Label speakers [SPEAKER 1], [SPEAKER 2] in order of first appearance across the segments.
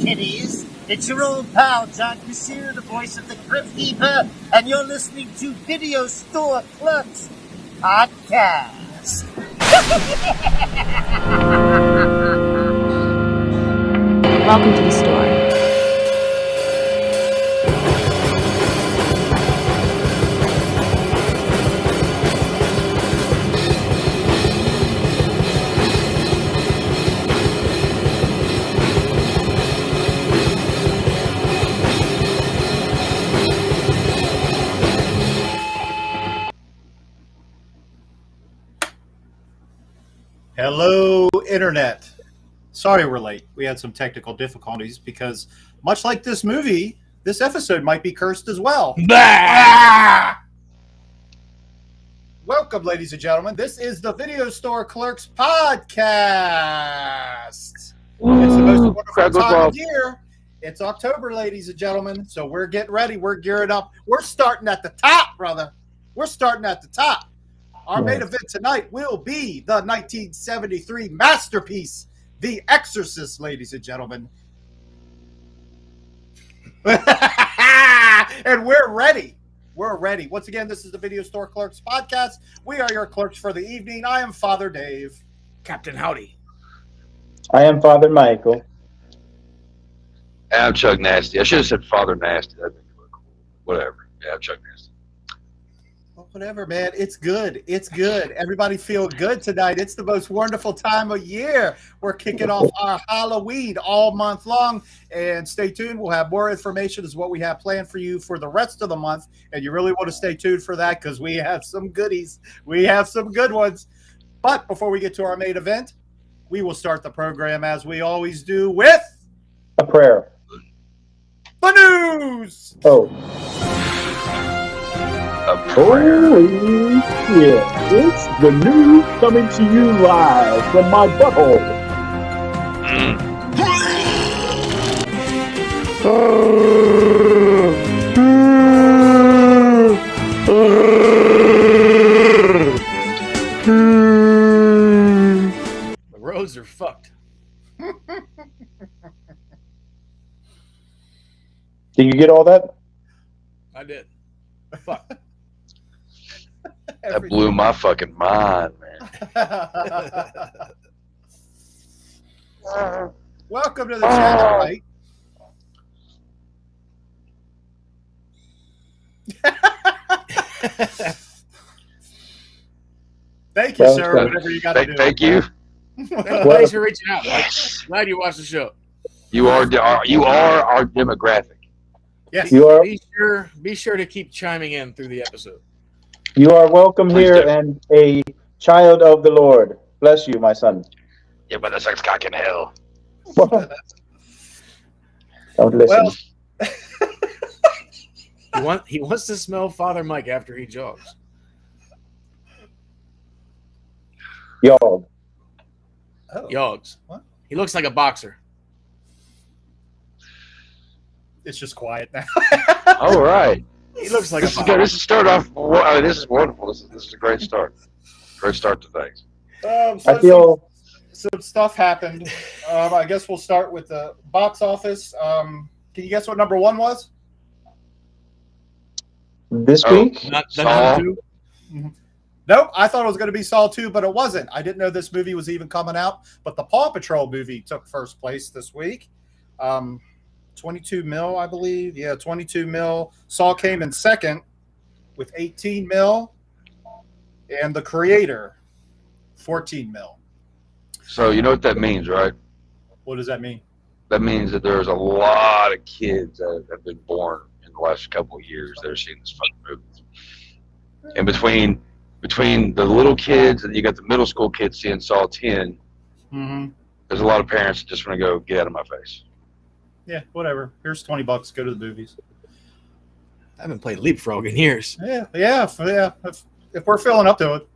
[SPEAKER 1] kiddies. It's your old pal, John Kassir, the voice of the Crypt Keeper, and you're listening to Video Store Clerks Podcast.
[SPEAKER 2] Welcome to the store.
[SPEAKER 3] Hello, Internet. Sorry we're late. We had some technical difficulties because, much like this movie, this episode might be cursed as well. Welcome, ladies and gentlemen. This is the Video Store Clerks Podcast. It's the most wonderful time of year. It's October, ladies and gentlemen, so we're getting ready. We're gearing up. We're starting at the top, brother. We're starting at the top. Our main event tonight will be the 1973 masterpiece, The Exorcist, ladies and gentlemen. And we're ready. We're ready. Once again, this is the Video Store Clerks Podcast. We are your clerks for the evening. I am Father Dave.
[SPEAKER 4] Captain Howdy.
[SPEAKER 5] I am Father Michael.
[SPEAKER 6] I'm Chuck Nasty. I should have said Father Nasty. That'd be cool. Whatever. Yeah, I'm Chuck Nasty.
[SPEAKER 3] Whatever, man. It's good. It's good. Everybody feel good tonight. It's the most wonderful time of year. We're kicking off our Halloween all month long. And stay tuned. We'll have more information as what we have planned for you for the rest of the month. And you really want to stay tuned for that because we have some goodies. We have some good ones. But before we get to our main event, we will start the program as we always do with
[SPEAKER 5] a prayer.
[SPEAKER 3] The news.
[SPEAKER 5] Oh, yeah. It's the news coming to you live from my butthole.
[SPEAKER 4] The roads are fucked.
[SPEAKER 5] Did you get all that?
[SPEAKER 4] I did. Fuck.
[SPEAKER 6] That blew my fucking mind, man.
[SPEAKER 3] Welcome to the channel, Mike. Thank you, sir. Whatever you got to do.
[SPEAKER 6] Thank you.
[SPEAKER 4] Thanks for reaching out.
[SPEAKER 6] Yes.
[SPEAKER 4] Glad you watched the show.
[SPEAKER 6] You are our demographic.
[SPEAKER 3] Yes.
[SPEAKER 4] Be sure to keep chiming in through the episode.
[SPEAKER 5] You are welcome
[SPEAKER 6] Please
[SPEAKER 5] here
[SPEAKER 6] do.
[SPEAKER 5] and a child of the Lord. Bless you, my son.
[SPEAKER 6] Yeah, but that's like cock in hell.
[SPEAKER 5] Don't listen.
[SPEAKER 3] Well,
[SPEAKER 4] He wants to smell Father Mike after he jogs.
[SPEAKER 5] Y'all.
[SPEAKER 4] Yogs.
[SPEAKER 3] What?
[SPEAKER 4] He looks like a boxer.
[SPEAKER 3] it's just quiet now.
[SPEAKER 6] All right.
[SPEAKER 4] He looks like
[SPEAKER 6] This
[SPEAKER 4] a
[SPEAKER 6] is
[SPEAKER 4] boxer.
[SPEAKER 6] good. This is start off. This is wonderful. This is a great start. Great start to things.
[SPEAKER 3] So
[SPEAKER 5] I feel
[SPEAKER 3] some stuff happened. I guess we'll start with the box office. Can you guess what number one was?
[SPEAKER 5] this
[SPEAKER 6] Oh.
[SPEAKER 5] week.
[SPEAKER 4] Not
[SPEAKER 6] Saw.
[SPEAKER 4] two.
[SPEAKER 3] Nope, I thought it was going to be Saw 2, but it wasn't. I didn't know this movie was even coming out, but the Paw Patrol movie took first place this week. 22 mil, I believe. Yeah, 22 mil. Saw came in second with 18 mil. And The Creator, 14 mil.
[SPEAKER 6] So you know what that means, right?
[SPEAKER 3] What does that mean?
[SPEAKER 6] That means that there's a lot of kids that have been born in the last couple of years that are seeing this fucking movie. And between the little kids and you got the middle school kids seeing Saw 10, there's a lot of parents that just want to go, get out of my face.
[SPEAKER 3] Yeah, whatever. Here's $20. Go to the movies.
[SPEAKER 4] I haven't played Leapfrog in years.
[SPEAKER 3] Yeah. If we're filling up to it.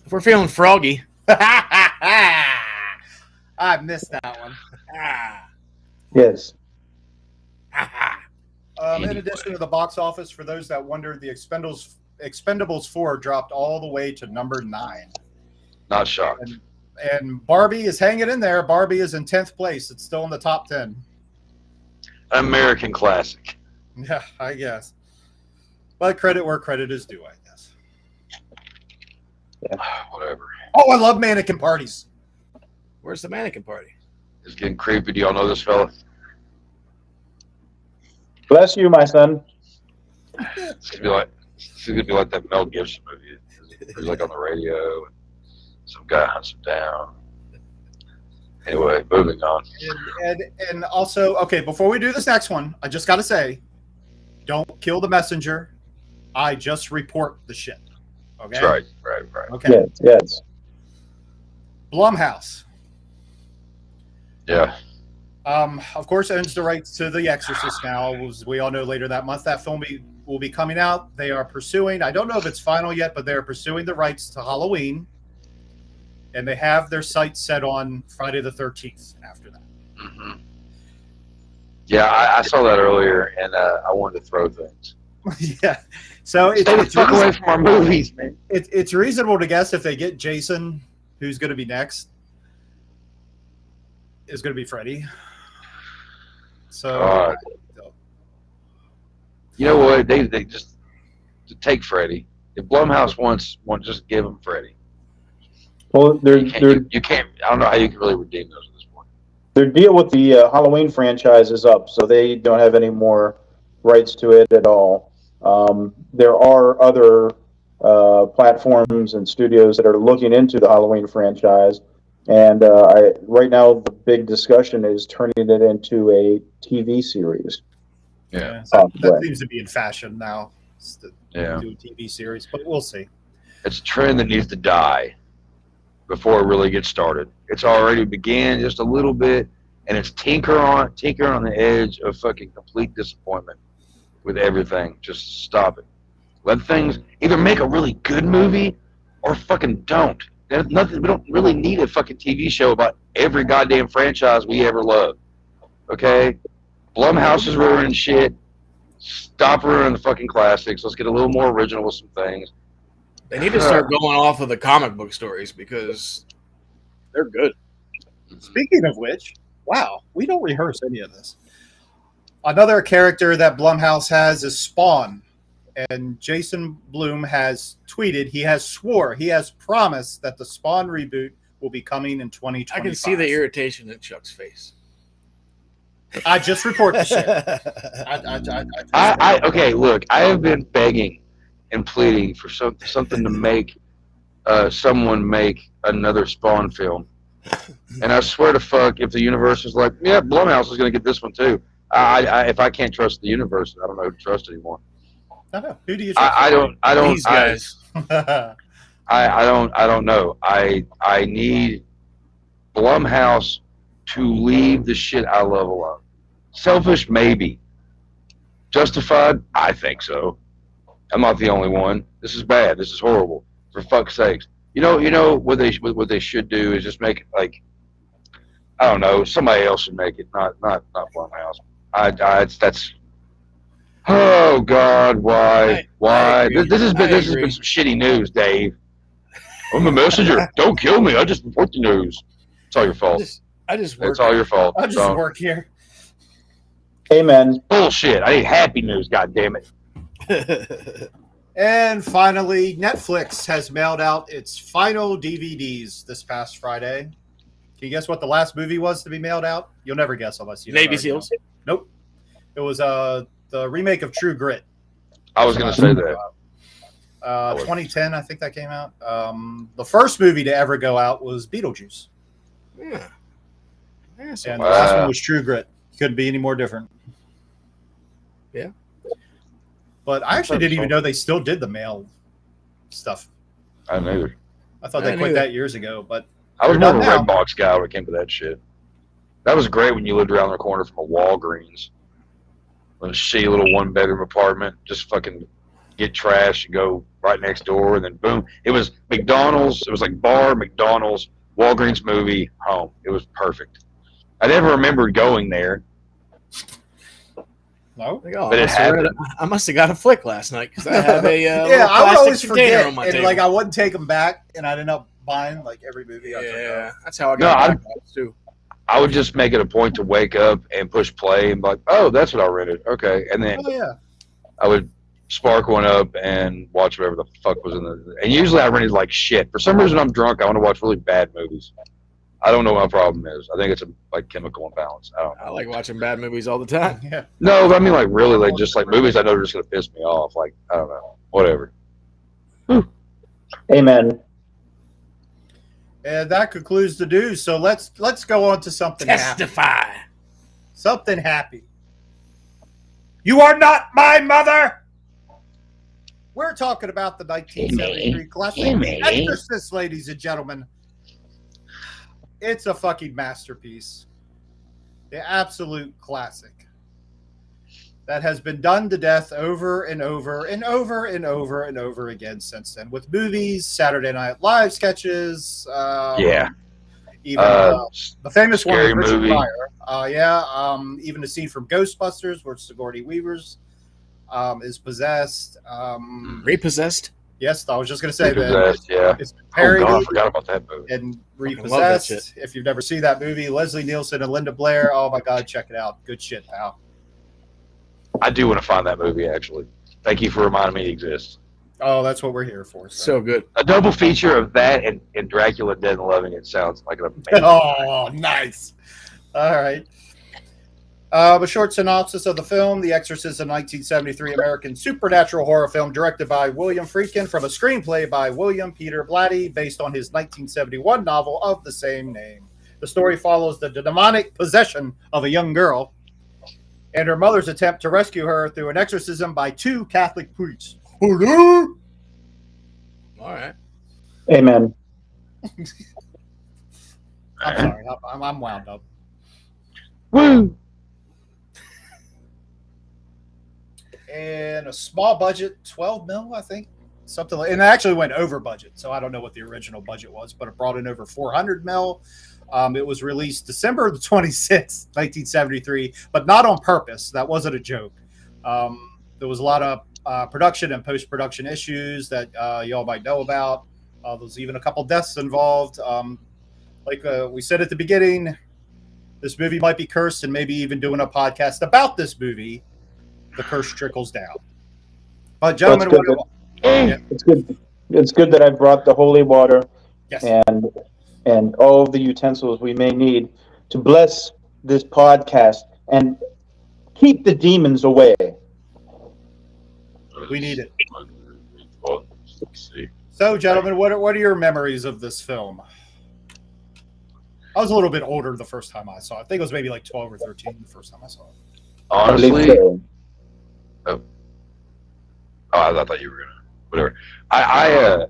[SPEAKER 4] If we're feeling froggy.
[SPEAKER 3] I missed that one.
[SPEAKER 5] Yes.
[SPEAKER 3] In addition to the box office, for those that wondered, the Expendables 4 dropped all the way to number 9.
[SPEAKER 6] Not shocked.
[SPEAKER 3] And Barbie is hanging in there. Barbie is in 10th place. It's still in the top 10.
[SPEAKER 6] American classic.
[SPEAKER 3] Yeah, I guess. But credit where credit is due, I guess.
[SPEAKER 6] Whatever.
[SPEAKER 3] Oh, I love mannequin parties.
[SPEAKER 4] Where's the mannequin party?
[SPEAKER 6] It's getting creepy. Do y'all know this fella?
[SPEAKER 5] Bless you, my son.
[SPEAKER 6] It's gonna be like that Mel Gibson movie. He's like on the radio, and some guy hunts him down. Anyway, moving on.
[SPEAKER 3] And also, okay, before we do this next one, I just got to say, don't kill the messenger. I just report the shit. Okay?
[SPEAKER 6] That's right.
[SPEAKER 3] Okay.
[SPEAKER 5] Yes.
[SPEAKER 3] Blumhouse.
[SPEAKER 6] Yeah.
[SPEAKER 3] Of course, owns the rights to The Exorcist now. As we all know, later that month, that film will be coming out. They are pursuing, I don't know if it's final yet, but they're pursuing the rights to Halloween. And they have their sights set on Friday the 13th after that.
[SPEAKER 6] Mm-hmm. Yeah, I saw that earlier, and I wanted to throw things.
[SPEAKER 3] Yeah. So
[SPEAKER 6] Stay the fuck away from our movies, man.
[SPEAKER 3] It's reasonable to guess if they get Jason, who's going to be next, is going to be Freddy. So,
[SPEAKER 6] you know what? They just to take Freddy. If Blumhouse wants, just give him Freddy.
[SPEAKER 5] Well,
[SPEAKER 6] you can't. I don't know how you can really redeem those at this point.
[SPEAKER 5] Their deal with the Halloween franchise is up, so they don't have any more rights to it at all. There are other platforms and studios that are looking into the Halloween franchise, and right now the big discussion is turning it into a TV series.
[SPEAKER 6] Yeah,
[SPEAKER 3] that seems to be in fashion now. To do a TV series, but we'll see.
[SPEAKER 6] It's a trend that needs to die before it really gets started. It's already began just a little bit, and it's tinkering on the edge of fucking complete disappointment with everything. Just stop it. Let things either make a really good movie or fucking don't. There's nothing. We don't really need a fucking TV show about every goddamn franchise we ever loved. Okay? Blumhouse is ruining shit. Stop ruining the fucking classics. Let's get a little more original with some things.
[SPEAKER 4] They need to start going off of the comic book stories because they're good.
[SPEAKER 3] Speaking of which, wow, we don't rehearse any of this. Another character that Blumhouse has is Spawn. And Jason Blum has tweeted, he has promised that the Spawn reboot will be coming in 2025.
[SPEAKER 4] I can see the irritation in Chuck's face.
[SPEAKER 3] I just report the shit.
[SPEAKER 6] Okay, look, I have been begging and pleading for something to make someone make another Spawn film. And I swear to fuck, if the universe is like, yeah, Blumhouse is going to get this one too. If I can't trust the universe, I don't know who to trust anymore.
[SPEAKER 3] I don't know. Who do you trust?
[SPEAKER 6] I don't.
[SPEAKER 4] These guys.
[SPEAKER 6] I don't know. I need Blumhouse to leave the shit I love alone. Selfish, maybe. Justified, I think so. I'm not the only one. This is bad. This is horrible. For fuck's sakes. You know what they should do is just make it like, I don't know, somebody else should make it, not Blumhouse. That's. Oh God, why? This has been some shitty news, Dave. I'm a messenger. Don't kill me. I just report the news. It's all your fault.
[SPEAKER 4] I just work.
[SPEAKER 6] It's all your fault.
[SPEAKER 3] I just work here.
[SPEAKER 5] Amen.
[SPEAKER 6] Bullshit. I need happy news. God damn it.
[SPEAKER 3] And finally, Netflix has mailed out its final DVDs this past Friday. Can you guess what the last movie was to be mailed out? You'll never guess unless you know.
[SPEAKER 4] Navy SEALs.
[SPEAKER 3] Nope. It was the remake of True Grit.
[SPEAKER 6] I was going to say that.
[SPEAKER 3] 2010, I think that came out. The first movie to ever go out was Beetlejuice.
[SPEAKER 4] Yeah.
[SPEAKER 3] And the last one was True Grit. Couldn't be any more different.
[SPEAKER 4] Yeah.
[SPEAKER 3] But I actually didn't even know they still did the mail stuff.
[SPEAKER 6] I didn't either.
[SPEAKER 3] I thought they quit that years ago, but
[SPEAKER 6] I was
[SPEAKER 3] they're
[SPEAKER 6] more of a
[SPEAKER 3] done
[SPEAKER 6] red box guy when it came to that shit. That was great when you lived around the corner from a Walgreens. A shitty little one-bedroom apartment. Just fucking get trash and go right next door, and then boom. It was McDonald's. It was like bar, McDonald's, Walgreens movie, home. It was perfect. I never remembered going there.
[SPEAKER 3] No,
[SPEAKER 6] but it happened.
[SPEAKER 4] I must have got a flick last night because I have a
[SPEAKER 3] I would always forget,
[SPEAKER 4] on my
[SPEAKER 3] and
[SPEAKER 4] table.
[SPEAKER 3] like I wouldn't take them back, and I'd end up buying like every movie.
[SPEAKER 4] Yeah, that's how I got back too.
[SPEAKER 6] I would just make it a point to wake up and push play and be like, oh, that's what I rented. Okay. And then
[SPEAKER 3] Oh yeah.
[SPEAKER 6] I would spark one up and watch whatever the fuck was in the. And usually I rented like shit. For some reason, I'm drunk. I want to watch really bad movies. I don't know what my problem is. I think it's a like chemical imbalance. I don't know.
[SPEAKER 4] I like watching bad movies all the time.
[SPEAKER 3] Yeah.
[SPEAKER 6] No, but I mean like really like just like movies I know are just gonna piss me off. Like I don't know, whatever.
[SPEAKER 5] Amen.
[SPEAKER 3] And that concludes the news. So let's go on to something happy.
[SPEAKER 4] Testify.
[SPEAKER 3] Something happy. You are not my mother. We're talking about the 1973 classic Exorcist, ladies and gentlemen. It's a fucking masterpiece. The absolute classic. That has been done to death over and over and over and over and over again since then. With movies, Saturday Night Live sketches.
[SPEAKER 6] Yeah.
[SPEAKER 3] Even the famous one
[SPEAKER 6] Scary
[SPEAKER 3] with Richard
[SPEAKER 6] Movie.
[SPEAKER 3] Pryor. Even the scene from Ghostbusters where Sigourney Weaver's is possessed.
[SPEAKER 4] Repossessed?
[SPEAKER 3] Yes, I was just going to say
[SPEAKER 6] Repossessed, yeah.
[SPEAKER 3] It's
[SPEAKER 6] Oh
[SPEAKER 3] parodied
[SPEAKER 6] God, I forgot about that movie.
[SPEAKER 3] and
[SPEAKER 4] love that
[SPEAKER 3] Repossessed.
[SPEAKER 4] shit.
[SPEAKER 3] If you've never seen that movie, Leslie Nielsen and Linda Blair. Oh my God, check it out. Good shit, pal.
[SPEAKER 6] I do want to find that movie actually. Thank you for reminding me it exists.
[SPEAKER 3] Oh, that's what we're here for.
[SPEAKER 4] So good.
[SPEAKER 6] A double feature of that and Dracula Dead and Loving It sounds like an amazing.
[SPEAKER 3] Oh, nice. All right. A short synopsis of the film. The Exorcist is a 1973 American supernatural horror film directed by William Friedkin from a screenplay by William Peter Blatty based on his 1971 novel of the same name. The story follows the demonic possession of a young girl and her mother's attempt to rescue her through an exorcism by two Catholic priests.
[SPEAKER 4] All right.
[SPEAKER 5] Amen.
[SPEAKER 3] I'm sorry. I'm wound up.
[SPEAKER 6] Woo!
[SPEAKER 3] And a small budget, 12 mil, I think. Something like, and it actually went over budget. So I don't know what the original budget was, but it brought in over 400 mil. It was released December the 26th, 1973, but not on purpose. That wasn't a joke. There was a lot of production and post-production issues that y'all might know about. There's even a couple deaths involved. Like we said at the beginning, this movie might be cursed, and maybe even doing a podcast about this movie, the curse trickles down. But gentlemen,
[SPEAKER 5] It's good. It's good that I brought the holy water
[SPEAKER 3] yes.
[SPEAKER 5] and all of the utensils we may need to bless this podcast and keep the demons away.
[SPEAKER 3] We need it. So, gentlemen, what are your memories of this film? I was a little bit older the first time I saw it. I think it was maybe like 12 or 13 the first time I saw it.
[SPEAKER 6] Honestly, I thought you were gonna whatever. I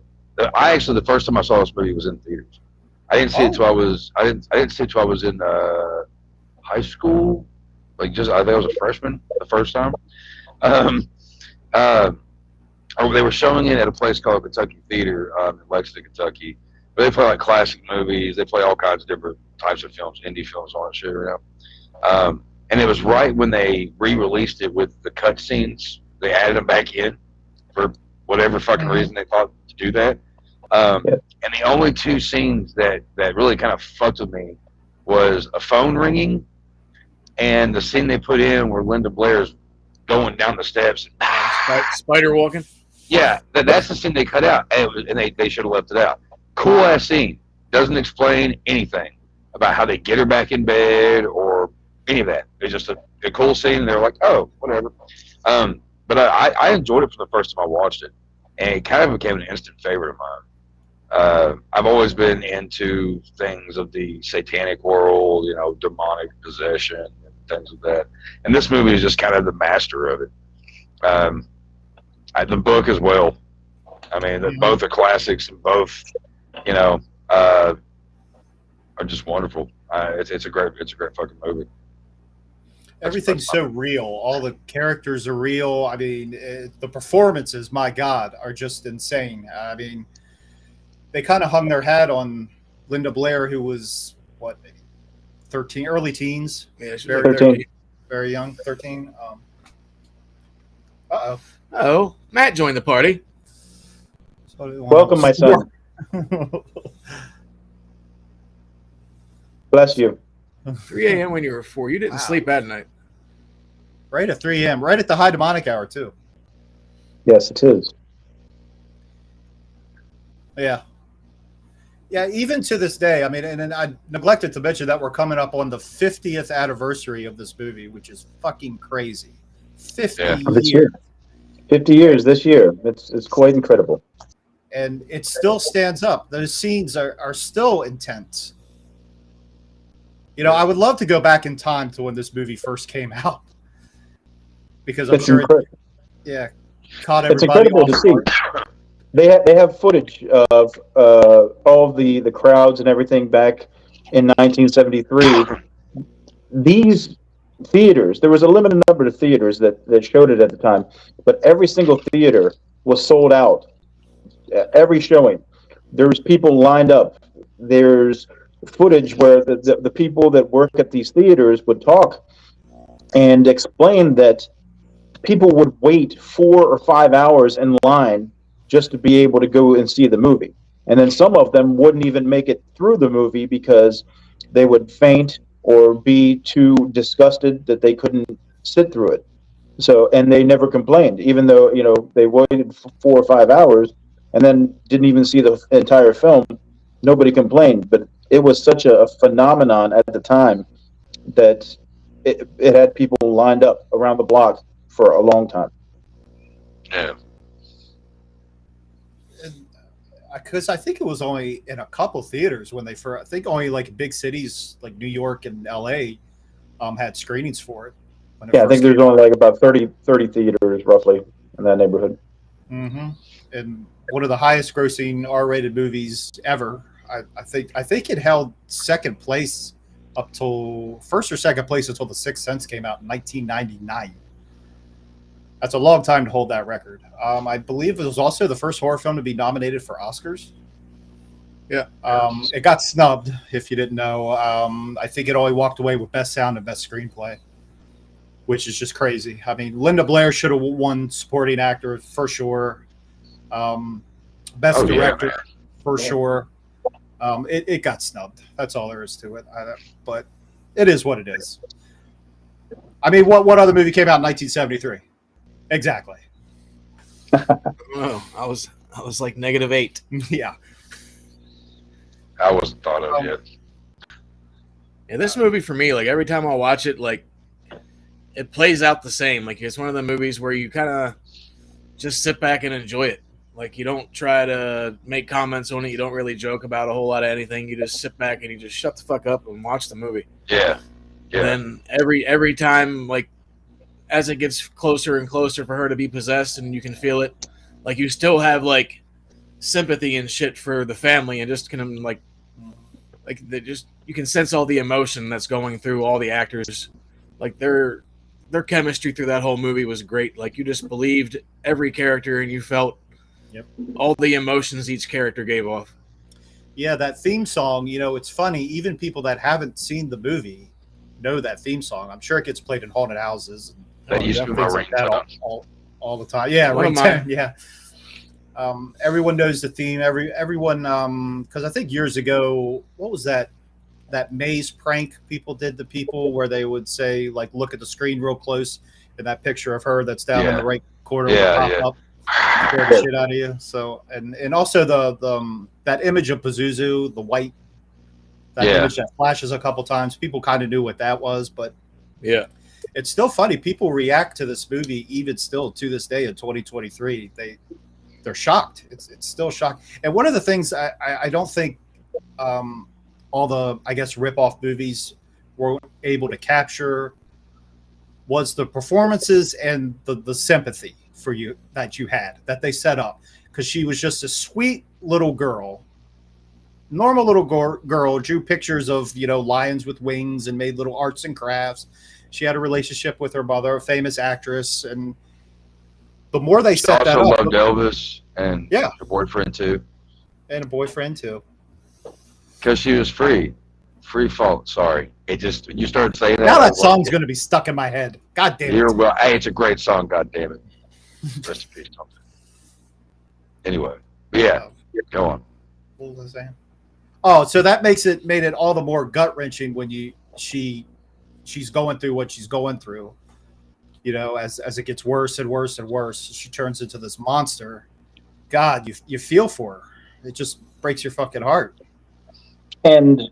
[SPEAKER 6] actually the first time I saw this movie was in theaters. I didn't see it till I was in high school. Like I think I was a freshman the first time. They were showing it at a place called Kentucky Theater in Lexington, Kentucky. But they play like classic movies. They play all kinds of different types of films, indie films, all that shit. And it was right when they re-released it with the cutscenes. They added them back in for whatever fucking reason they thought to do that. And the only two scenes that really kind of fucked with me was a phone ringing and the scene they put in where Linda Blair's going down the steps.
[SPEAKER 4] Spider walking?
[SPEAKER 6] Yeah, that's the scene they cut out, and they should have left it out. Cool ass scene. Doesn't explain anything about how they get her back in bed or any of that. It's just a cool scene, and they're like, oh, whatever. But I enjoyed it from the first time I watched it, and it kind of became an instant favorite of mine. I've always been into things of the satanic world, demonic possession and things like that. And this movie is just kind of the master of it. The book as well. I mean, both are classics, and both, are just wonderful. It's a great fucking movie.
[SPEAKER 3] Everything's so real. All the characters are real. I mean, the performances, my God, are just insane. I mean, they kind of hung their hat on Linda Blair, who was, maybe 13, early teens.
[SPEAKER 4] Yeah, she's
[SPEAKER 3] very,
[SPEAKER 5] 13.
[SPEAKER 3] very young, 13.
[SPEAKER 4] Oh, Matt joined the party.
[SPEAKER 5] Welcome, my son. Bless you.
[SPEAKER 4] 3 a.m. when you were 4. You didn't
[SPEAKER 3] Wow.
[SPEAKER 4] sleep at night.
[SPEAKER 3] Right at 3 a.m., right at the high demonic hour, too.
[SPEAKER 5] Yes, it is.
[SPEAKER 3] Yeah. Yeah, even to this day, I mean, and I neglected to mention that we're coming up on the 50th anniversary of this movie, which is fucking crazy. 50
[SPEAKER 5] This
[SPEAKER 3] years.
[SPEAKER 5] year. 50 years this year. It's quite incredible.
[SPEAKER 3] And it still stands up. Those scenes are still intense. You know, I would love to go back in time to when this movie first came out. Because I'm
[SPEAKER 5] It's
[SPEAKER 3] sure
[SPEAKER 5] incredible.
[SPEAKER 3] caught
[SPEAKER 5] It's
[SPEAKER 3] everybody
[SPEAKER 5] incredible
[SPEAKER 3] off
[SPEAKER 5] to see.
[SPEAKER 3] guard.
[SPEAKER 5] They have footage of all of the crowds and everything back in 1973. These theaters, there was a limited number of theaters that showed it at the time, but every single theater was sold out. Every showing, there was people lined up. There's footage where the people that work at these theaters would talk and explain that people would wait 4 or 5 hours in line just to be able to go and see the movie. And then some of them wouldn't even make it through the movie because they would faint or be too disgusted that they couldn't sit through it. So, and they never complained, even though, you know, they waited 4 or 5 hours and then didn't even see the entire film. Nobody complained, but it was such a phenomenon at the time that it had people lined up around the block for a long time.
[SPEAKER 6] Yeah.
[SPEAKER 3] Because I think it was only in a couple theaters when I think only like big cities like New York and LA had screenings for it.
[SPEAKER 5] Yeah, I think there's only like about 30 theaters roughly in that neighborhood.
[SPEAKER 3] Mm-hmm. And one of the highest grossing R-rated movies ever. I think it held second place up till first or second place until The Sixth Sense came out in 1999. That's a long time to hold that record. I believe it was also the first horror film to be nominated for Oscars.
[SPEAKER 4] Yeah.
[SPEAKER 3] It got snubbed, if you didn't know. I think it only walked away with Best Sound and Best Screenplay, which is just crazy. I mean, Linda Blair should have won Supporting Actor for sure. Best Director for sure. It got snubbed. That's all there is to it. But it is what it is. I mean, what other movie came out in 1973? Exactly.
[SPEAKER 4] Oh, I was like -8.
[SPEAKER 3] Yeah.
[SPEAKER 6] I wasn't thought of yet.
[SPEAKER 4] Yeah, this movie for me, like every time I watch it, like it plays out the same. Like it's one of the movies where you kind of just sit back and enjoy it. Like you don't try to make comments on it. You don't really joke about a whole lot of anything. You just sit back and you just shut the fuck up and watch the movie.
[SPEAKER 6] Yeah. Yeah.
[SPEAKER 4] And then every time, like as it gets closer and closer for her to be possessed and you can feel it, like you still have like sympathy and shit for the family and just kind of like they just, you can sense all the emotion that's going through all the actors. Like their chemistry through that whole movie was great. Like you just believed every character and you felt all the emotions each character gave off.
[SPEAKER 3] Yeah, that theme song, you know, it's funny. Even people that haven't seen the movie know that theme song. I'm sure it gets played in haunted houses.
[SPEAKER 6] That used to be my
[SPEAKER 3] things like that
[SPEAKER 6] ringtone.
[SPEAKER 3] all the time. Yeah,
[SPEAKER 4] One of
[SPEAKER 3] ringtone.
[SPEAKER 4] mine.
[SPEAKER 3] Yeah. Everyone knows the theme. Everyone, because I think years ago, what was that maze prank people did to people where they would say, like, look at the screen real close, and that picture of her that's down in the right corner would pop up, scare the shit out of you. So, and also the that image of Pazuzu, the white, that image that flashes a couple times. People kind of knew what that was, but
[SPEAKER 4] Yeah.
[SPEAKER 3] it's still funny. People react to this movie even still to this day in 2023. They're shocked. It's still shocking. And one of the things I don't think all the, I guess, rip-off movies were able to capture was the performances and the sympathy for you that you had, that they set up. Because she was just a sweet little girl, normal little girl, drew pictures of, you know, lions with wings and made little arts and crafts. She had a relationship with her mother, a famous actress, and the more they set that up,
[SPEAKER 6] also loved Elvis and her boyfriend too,
[SPEAKER 3] and a boyfriend too,
[SPEAKER 6] because she was free fall. Sorry, it just, you started saying that.
[SPEAKER 3] Now that song's going to be stuck in my head. God damn it!
[SPEAKER 6] Well, hey, it's a great song. God damn it! Rest in peace, Tom. Anyway, go on.
[SPEAKER 3] What was I saying? Oh, so that made it all the more gut wrenching when she's going through what she's going through. You know, as it gets worse and worse and worse, she turns into this monster. God, you feel for her. It just breaks your fucking heart.
[SPEAKER 5] And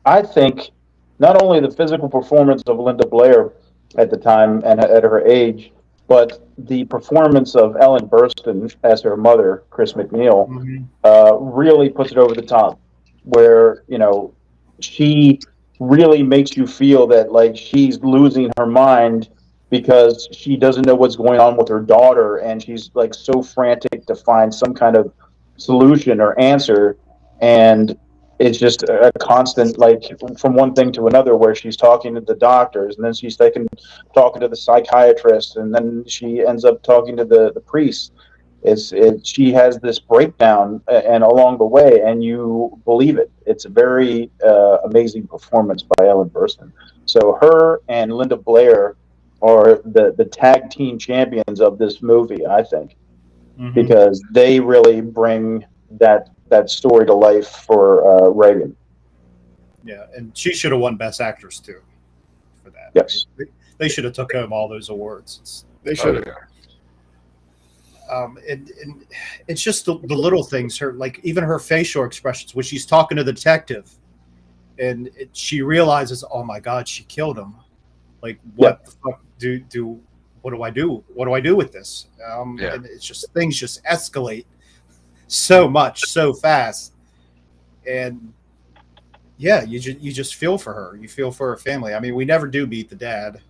[SPEAKER 5] I think not only the physical performance of Linda Blair at the time and at her age, but the performance of Ellen Burstyn as her mother, Chris McNeil, really puts it over the top. Where, you know, she really makes you feel that like she's losing her mind because she doesn't know what's going on with her daughter, and she's like so frantic to find some kind of solution or answer, and it's just a constant, like, from one thing to another, where she's talking to the doctors, and then she's talking to the psychiatrist, and then she ends up talking to the priest. She has this breakdown, and along the way, and you believe it. It's a very amazing performance by Ellen Burstyn. So her and Linda Blair are the tag team champions of this movie, I think, because they really bring that story to life for Reagan.
[SPEAKER 3] Yeah, and she should have won Best Actress too for that.
[SPEAKER 5] Yes,
[SPEAKER 3] they should have took home all those awards.
[SPEAKER 4] They should have.
[SPEAKER 3] And it's just the little things. Her, like, even her facial expressions when she's talking to the detective, and she realizes, oh my God, she killed him. Like, what the fuck do? What do I do? What do I do with this? And it's just, things just escalate so much, so fast, and yeah, you just feel for her. You feel for her family. I mean, we never do meet the dad,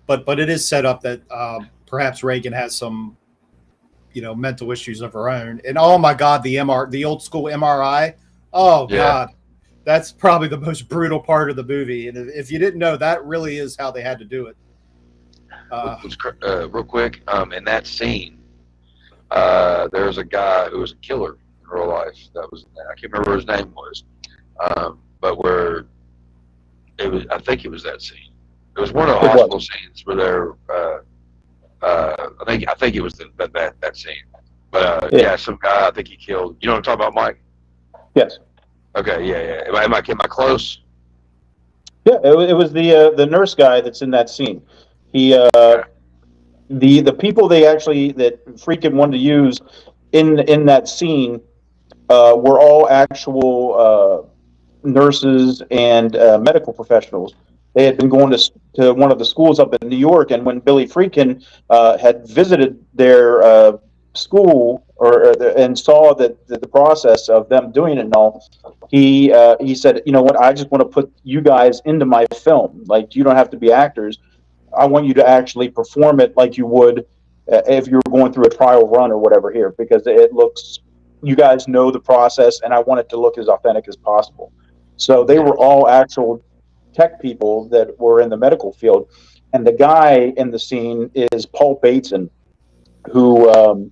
[SPEAKER 3] but it is set up that perhaps Reagan has some, you know, mental issues of her own. And oh my God, the old school MRI. Oh God, that's probably the most brutal part of the movie. And if you didn't know, that really is how they had to do it.
[SPEAKER 6] Real quick, in that scene, there's a guy who was a killer in real life. That was, I can't remember what his name was, but where it was, I think it was that scene. It was one of the hospital scenes where they're. I think it was that scene. But some guy I think he killed. You know what I'm talking about, Mike?
[SPEAKER 5] Yes.
[SPEAKER 6] Okay. Yeah. Am I close?
[SPEAKER 5] Yeah. It was the nurse guy that's in that scene. He the people that Freakin wanted to use in that scene were all actual nurses and medical professionals. They had been going to one of the schools up in New York, and when Billy Freakin had visited their school and saw that the process of them doing it and all, he said, you know what, I just want to put you guys into my film. Like, you don't have to be actors. I want you to actually perform it like you would if you were going through a trial run or whatever here, because you guys know the process, and I want it to look as authentic as possible. So they were all actual tech people that were in the medical field, and the guy in the scene is Paul Bateson, who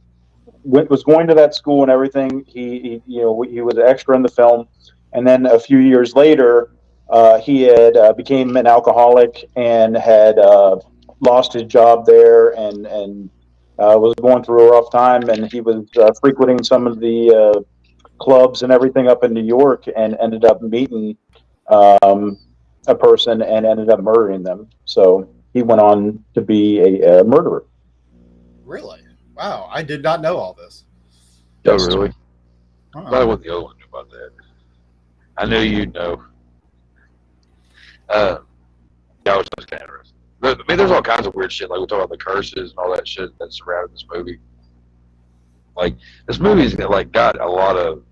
[SPEAKER 5] was going to that school and everything. He was an extra in the film, and then a few years later, he had became an alcoholic and had lost his job there, and was going through a rough time, and he was frequenting some of the clubs and everything up in New York, and ended up meeting a person and ended up murdering them. So he went on to be a murderer.
[SPEAKER 3] Really? Wow, I did not know all this.
[SPEAKER 6] Oh, really? I wasn't the only one who knew about that. I knew you'd know. I was just kind of interested. I mean, there's all kinds of weird shit. Like, we talk about the curses and all that shit that surrounded this movie. Like, this movie's like got a lot of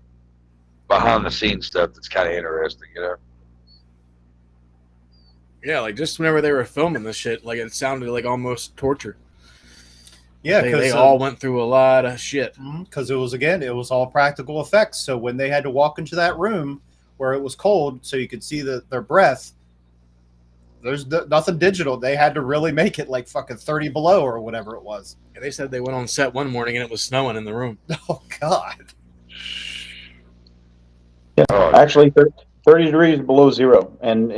[SPEAKER 6] behind the scenes stuff that's kind of interesting, you know?
[SPEAKER 4] Yeah, like, just whenever they were filming this shit, like, it sounded like almost torture.
[SPEAKER 3] Yeah,
[SPEAKER 4] because they all went through a lot of shit.
[SPEAKER 3] Because it was all practical effects. So when they had to walk into that room where it was cold, so you could see their breath, there's nothing digital. They had to really make it like fucking 30 below or whatever it was.
[SPEAKER 4] Yeah, they said they went on set one morning and it was snowing in the room.
[SPEAKER 3] Oh God.
[SPEAKER 5] Yeah, actually 30 degrees below zero, and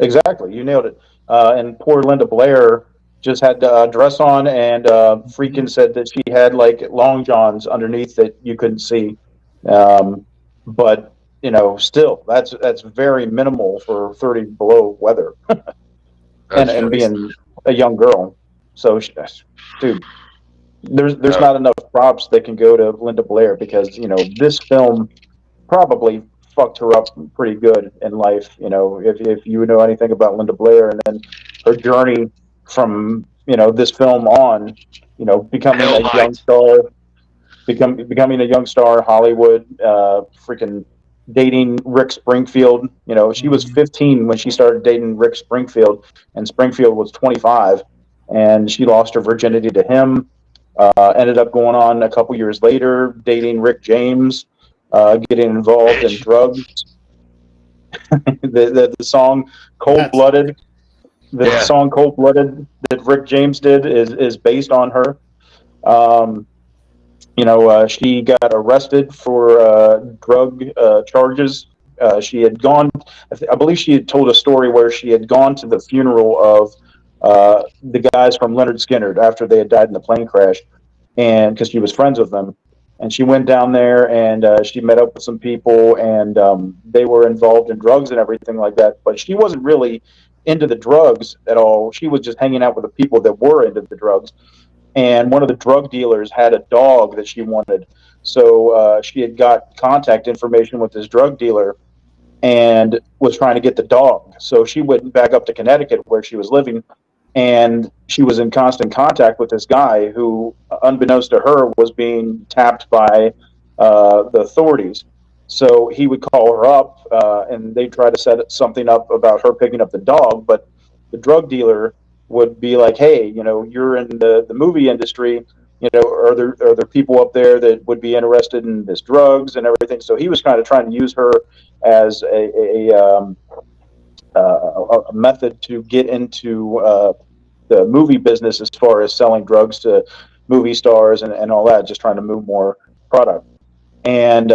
[SPEAKER 5] exactly, you nailed it. And poor Linda Blair just had a dress on, and Freakin said that she had like long johns underneath that you couldn't see. but still, that's very minimal for 30 below weather, and being a young girl. So, dude, there's not enough props that can go to Linda Blair, because this film probably fucked her up pretty good in life. If you know anything about Linda Blair, and then her journey from this film on, becoming
[SPEAKER 6] Hell
[SPEAKER 5] a young
[SPEAKER 6] Night.
[SPEAKER 5] star, becoming a young star in Hollywood, freaking dating Rick Springfield. She was 15 when she started dating Rick Springfield, and Springfield was 25, and she lost her virginity to him. Ended up going on a couple years later, dating Rick James, getting involved in drugs. The song "Cold Blooded," song "Cold Blooded" that Rick James did is based on her. She got arrested for drug charges. She had gone, I believe she had told a story where she had gone to the funeral of the guys from Leonard Skinner after they had died in the plane crash, and because she was friends with them. And she went down there, and she met up with some people, and they were involved in drugs and everything like that. But she wasn't really into the drugs at all. She was just hanging out with the people that were into the drugs. And one of the drug dealers had a dog that she wanted. So she had got contact information with this drug dealer and was trying to get the dog. So she went back up to Connecticut where she was living, and she was in constant contact with this guy who, unbeknownst to her, was being tapped by the authorities. So he would call her up, and they'd try to set something up about her picking up the dog, but the drug dealer would be like, "Hey, you're in the movie industry. Are there people up there that would be interested in this drugs and everything?" So he was kind of trying to use her as a method to get into the movie business, as far as selling drugs to movie stars and all that, just trying to move more product. And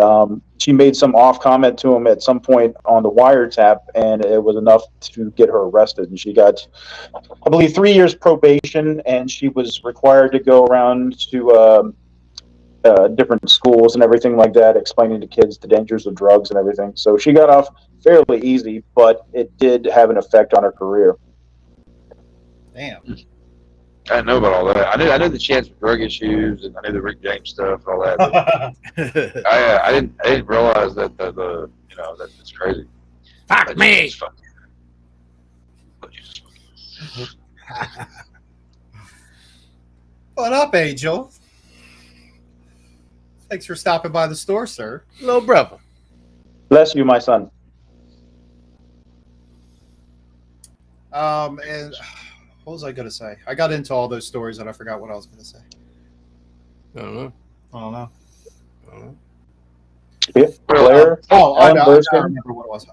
[SPEAKER 5] she made some off comment to him at some point on the wiretap, and it was enough to get her arrested. And she got, I believe, 3 years probation, and she was required to go around to different schools and everything like that, explaining to kids the dangers of drugs and everything. So she got off fairly easy, but it did have an effect on her career.
[SPEAKER 3] Damn.
[SPEAKER 6] I didn't know about all that. I knew the chance for drug issues, and I knew the Rick James stuff and all that. But I didn't realize that that it's crazy.
[SPEAKER 4] Fuck me.
[SPEAKER 3] What up, Angel? Thanks for stopping by the store, sir.
[SPEAKER 4] Little brother.
[SPEAKER 5] Bless you, my son.
[SPEAKER 3] And what was I going to say? I got into all those stories and I forgot what I was going to say.
[SPEAKER 4] I don't know.
[SPEAKER 5] Yeah. Blair.
[SPEAKER 3] I remember what it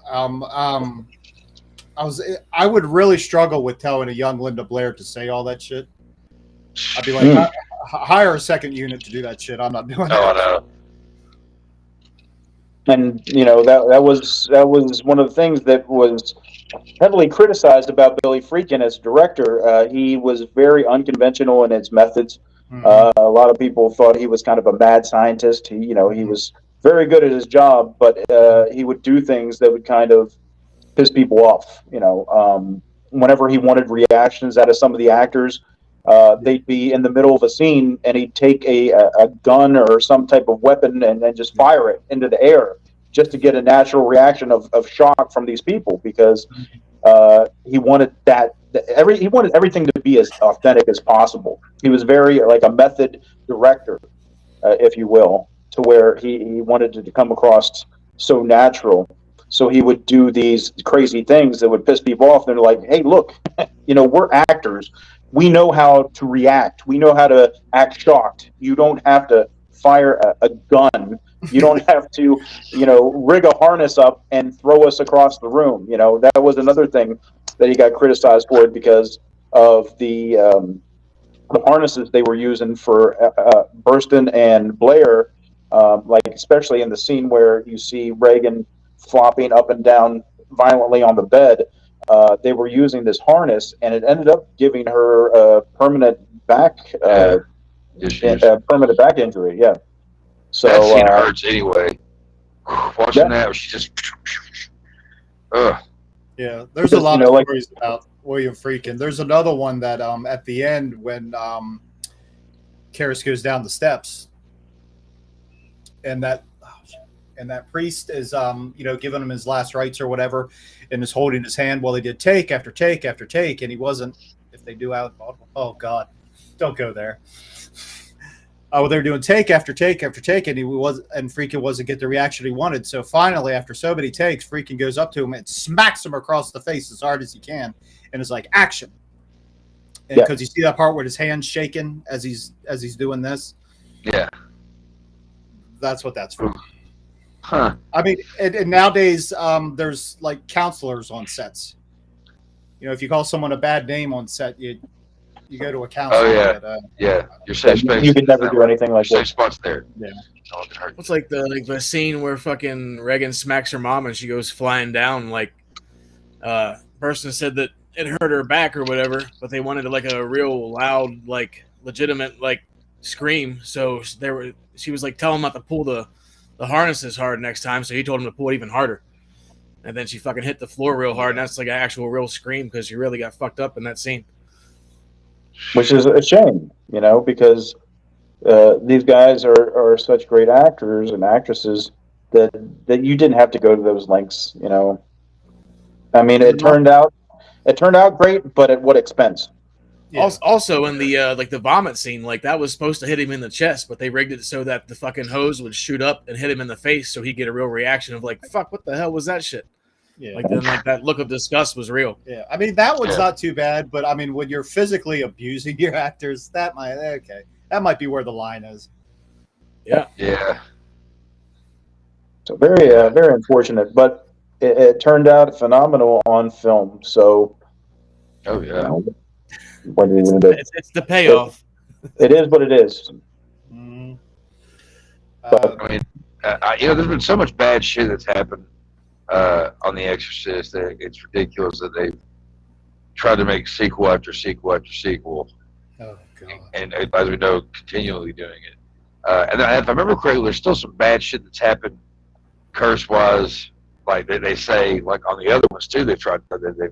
[SPEAKER 3] was. I would really struggle with telling a young Linda Blair to say all that shit. I'd be like, hire a second unit to do that shit. I'm not doing that.
[SPEAKER 6] I know.
[SPEAKER 5] And that was one of the things that was heavily criticized about Billy Friedkin as director. He was very unconventional in his methods. A lot of people thought he was kind of a mad scientist. He was very good at his job, but he would do things that would kind of piss people off. Whenever he wanted reactions out of some of the actors, they'd be in the middle of a scene and he'd take a gun or some type of weapon and then just fire it into the air just to get a natural reaction of shock from these people, because he wanted he wanted everything to be as authentic as possible. He was very like a method director, if you will, to where he wanted it to come across so natural. So he would do these crazy things that would piss people off. They're like, "Hey, look, we're actors. We know how to react. We know how to act shocked. You don't have to fire a gun. You don't have to, rig a harness up and throw us across the room." That was another thing that he got criticized for, because of the harnesses they were using for Burstyn and Blair, like especially in the scene where you see Reagan flopping up and down violently on the bed. They were using this harness, and it ended up giving her a permanent back permanent back injury. Yeah. So
[SPEAKER 6] that scene hurts anyway. Watching that, she just.
[SPEAKER 3] Yeah, there's a
[SPEAKER 5] Because,
[SPEAKER 3] lot
[SPEAKER 5] you know,
[SPEAKER 3] of
[SPEAKER 5] like-
[SPEAKER 3] stories about William Friedkin. There's another one that at the end when Karras goes down the steps and that priest is giving him his last rites or whatever and is holding his hand while he did take after take after take, and he wasn't, if they do out, oh God, don't go there. They're doing take after take after take, and Friedkin wasn't get the reaction he wanted. So finally, after so many takes, Friedkin goes up to him and smacks him across the face as hard as he can, and is like, "Action!" And because you see that part where his hand's shaking as he's doing this,
[SPEAKER 6] Yeah.
[SPEAKER 3] that's what that's for.
[SPEAKER 6] Huh.
[SPEAKER 3] I mean, and nowadays there's like counselors on sets. You know, if you call someone a bad name on set, you go to a counselor.
[SPEAKER 6] Oh, yeah.
[SPEAKER 3] But,
[SPEAKER 6] Yeah. Your safe space.
[SPEAKER 5] You could never do anything like
[SPEAKER 6] Safe
[SPEAKER 5] that.
[SPEAKER 6] spot's there.
[SPEAKER 3] Yeah.
[SPEAKER 6] No one can hurt you.
[SPEAKER 4] What's like the scene where fucking Reagan smacks her mom and she goes flying down? Like, person said that it hurt her back or whatever, but they wanted like a real loud, like legitimate, like scream. So she was like telling him not to pull the harnesses hard next time. So he told him to pull it even harder. And then she fucking hit the floor real hard, and that's like an actual real scream because she really got fucked up in that scene.
[SPEAKER 5] Which is a shame, because these guys are such great actors and actresses that you didn't have to go to those lengths. I mean, it turned out great, but at what expense?
[SPEAKER 3] Yeah.
[SPEAKER 4] Also in the like the vomit scene, like that was supposed to hit him in the chest, but they rigged it so that the fucking hose would shoot up and hit him in the face, so he'd get a real reaction of like, "Fuck, what the hell was that shit?"
[SPEAKER 3] Yeah.
[SPEAKER 4] Like then, like that look of disgust was real.
[SPEAKER 3] Yeah, I mean that one's not too bad, but I mean when you're physically abusing your actors, that might be where the line is.
[SPEAKER 4] Yeah.
[SPEAKER 6] Yeah.
[SPEAKER 5] So very, very unfortunate, but it turned out phenomenal on film. So,
[SPEAKER 6] Oh, yeah.
[SPEAKER 5] what are you going to do?
[SPEAKER 4] It's the payoff.
[SPEAKER 5] It is what it is.
[SPEAKER 3] Mm.
[SPEAKER 6] I mean, there's been so much bad shit that's happened on The Exorcist that it's ridiculous that they've tried to make sequel after sequel after sequel,
[SPEAKER 3] Oh God.
[SPEAKER 6] and as we know, continually doing it. And if I remember correctly, there's still some bad shit that's happened, curse-wise. Like they say, like on the other ones too, they've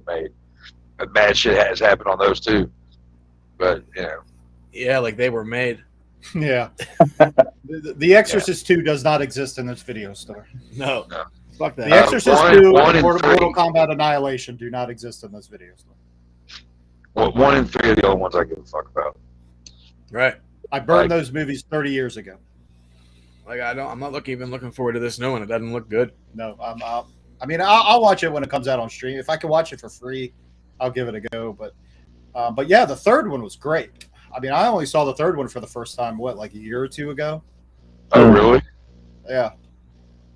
[SPEAKER 6] made. But bad shit has happened on those too. But
[SPEAKER 4] Yeah, like they were made.
[SPEAKER 3] Yeah. The Exorcist 2 does not exist in this video store.
[SPEAKER 4] No. Fuck that.
[SPEAKER 3] The Exorcist
[SPEAKER 6] one-
[SPEAKER 3] 2
[SPEAKER 6] one
[SPEAKER 3] and
[SPEAKER 6] and
[SPEAKER 3] Mortal
[SPEAKER 6] three.
[SPEAKER 3] Kombat Annihilation do not exist in this video store.
[SPEAKER 6] well, 1 and 3 are the only ones I give a fuck about.
[SPEAKER 4] Right.
[SPEAKER 3] I burned
[SPEAKER 6] Like-
[SPEAKER 3] those movies 30 years ago.
[SPEAKER 4] Like I'm not even looking forward to this new one. It doesn't look good.
[SPEAKER 3] No, I'll watch it when it comes out on stream. If I can watch it for free, I'll give it a go. But yeah, the third one was great. I mean, I only saw the third one for the first time, like a year or two ago?
[SPEAKER 6] Oh, really?
[SPEAKER 3] Yeah.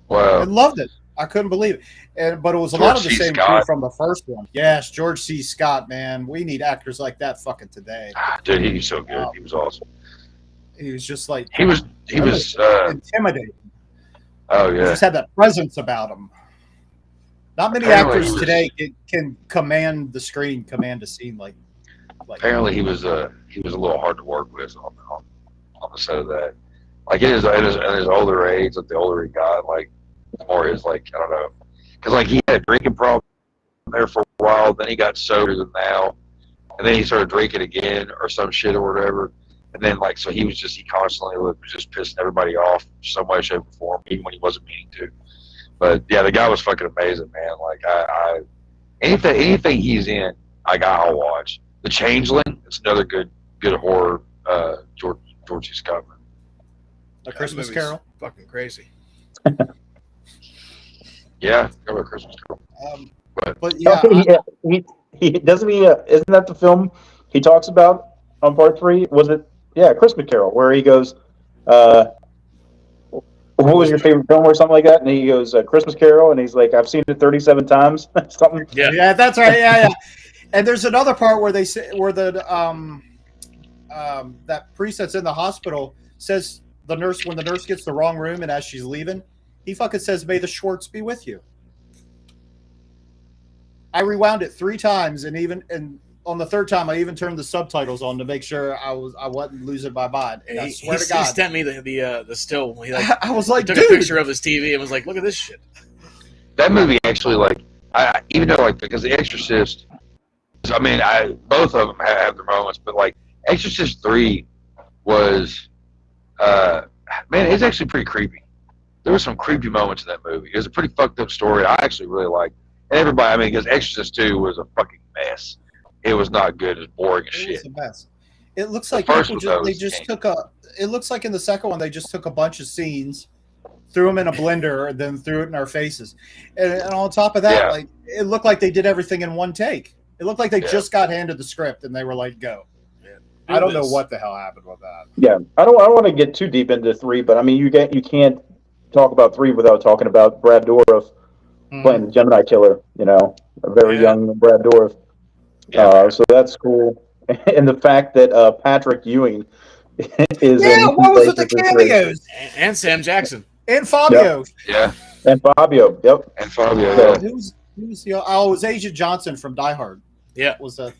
[SPEAKER 6] Wow.
[SPEAKER 3] I loved it. I couldn't believe it. But it was a
[SPEAKER 6] George
[SPEAKER 3] lot of the
[SPEAKER 6] C.
[SPEAKER 3] same crew
[SPEAKER 6] Scott.
[SPEAKER 3] from the first one. Yes, George C. Scott, man. We need actors like that fucking today.
[SPEAKER 6] Dude, he was so good. He was awesome.
[SPEAKER 3] He was just like
[SPEAKER 6] He was
[SPEAKER 3] intimidating.
[SPEAKER 6] oh,
[SPEAKER 3] He
[SPEAKER 6] yeah.
[SPEAKER 3] just had that presence about him. Not many
[SPEAKER 6] Apparently
[SPEAKER 3] actors
[SPEAKER 6] he was-
[SPEAKER 3] today can command the screen, command a scene like
[SPEAKER 6] Apparently he was a little hard to work with on the set of that. Like in his older age, like the older he got, like the more his like I don't know, because like he had a drinking problem there for a while, then he got sober than now, and then he started drinking again or some shit or whatever, and then like so he constantly was just pissing everybody off some way, shape, or form, even when he wasn't meaning to. But yeah, the guy was fucking amazing, man. Like I anything he's in, I'll watch. The Changeling, it's another good horror. George C. Scott.
[SPEAKER 3] A Christmas
[SPEAKER 4] That movie's
[SPEAKER 3] Carol.
[SPEAKER 4] Fucking crazy.
[SPEAKER 6] Yeah, go about Christmas Carol.
[SPEAKER 3] But yeah,
[SPEAKER 5] he doesn't he. Isn't that the film he talks about on part 3? Was it? Yeah, Christmas Carol, where he goes, "What was your favorite film?" or something like that, and he goes, "Christmas Carol," and he's like, "I've seen it 37 times." Something.
[SPEAKER 4] Yeah.
[SPEAKER 3] that's right. Yeah. And there's another part where they say where the that priest that's in the hospital says the nurse when the nurse gets the wrong room and as she's leaving, he fucking says, "May the Schwartz be with you." I rewound it 3 times, and on the third time, I even turned the subtitles on to make sure I wasn't losing my mind. And I swear to God,
[SPEAKER 4] he sent me the still. He
[SPEAKER 3] I was like,
[SPEAKER 4] took
[SPEAKER 3] dude.
[SPEAKER 4] a picture of his TV and was like, "Look at this shit."
[SPEAKER 6] That movie actually, like, even though, like, because The Exorcist, I mean, both of them have their moments, but like Exorcist 3 was, man, it's actually pretty creepy. There were some creepy moments in that movie. It was a pretty fucked up story. I actually really liked it. And everybody, I mean, because Exorcist 2 was a fucking mess. It was not good. It was boring as shit.
[SPEAKER 3] It was a mess. It looks like it looks like in the second one they just took a bunch of scenes, threw them in a blender, and then threw it in our faces. And on top of that, like it looked like they did everything in one take. It looked like they just got handed the script and they were like, "Go." I don't know what the hell happened with that.
[SPEAKER 5] Yeah, I don't want to get too deep into 3, but I mean, you can't talk about 3 without talking about Brad Dourif playing the Gemini Killer. You know, a very young Brad Dourif. So that's cool, and the fact that Patrick Ewing is
[SPEAKER 3] what was with the cameos?
[SPEAKER 4] And Sam Jackson
[SPEAKER 3] And Fabio.
[SPEAKER 6] Yeah.
[SPEAKER 5] And Fabio. Yep.
[SPEAKER 6] And Fabio.
[SPEAKER 3] Who's the? Oh, it was Agent Johnson from Die Hard.
[SPEAKER 4] Yeah.
[SPEAKER 3] Was a.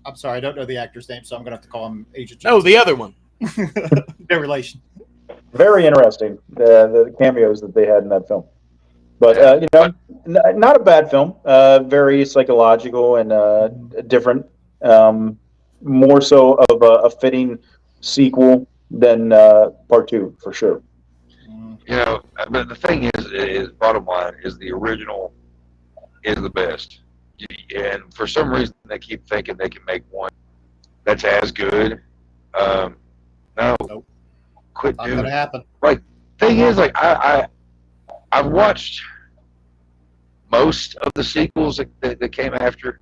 [SPEAKER 3] I'm sorry, I don't know the actor's name, so I'm gonna have to call him Agent
[SPEAKER 4] No,
[SPEAKER 3] Johnson.
[SPEAKER 4] the other one.
[SPEAKER 3] Their relation.
[SPEAKER 5] Very interesting, the cameos that they had in that film. But, you know, not a bad film. Very psychological and different. More so of a fitting sequel than part 2, for sure.
[SPEAKER 6] You know, but the thing is bottom line is the original is the best. And for some reason, they keep thinking they can make one that's as good. No.
[SPEAKER 3] Nope.
[SPEAKER 6] Quit
[SPEAKER 3] Not
[SPEAKER 6] doing
[SPEAKER 3] gonna
[SPEAKER 6] it.
[SPEAKER 3] happen.
[SPEAKER 6] Like, thing is, like, I've watched most of the sequels that came after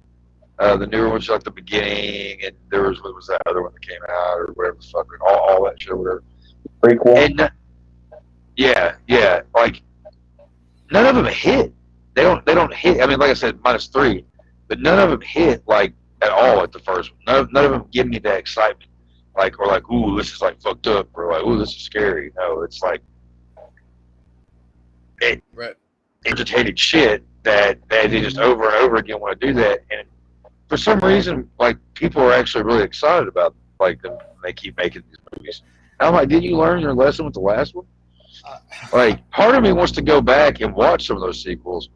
[SPEAKER 6] the newer ones, like The Beginning, and there was, what was that other one that came out, or whatever the fuck, all that shit, or whatever.
[SPEAKER 5] Prequel.
[SPEAKER 6] And yeah, like, none of them hit. They don't hit. I mean, like I said, -3, but none of them hit like at all at the first one. None of them give me that excitement, like, or like, ooh, this is like fucked up, or like, ooh, this is scary. No, it's like entertaining shit that they just over and over again want to do that, and for some reason, like, people are actually really excited about like them. They keep making these movies. And I'm like, didn't you learn your lesson with the last one? Like, part of me wants to go back and watch some of those sequels,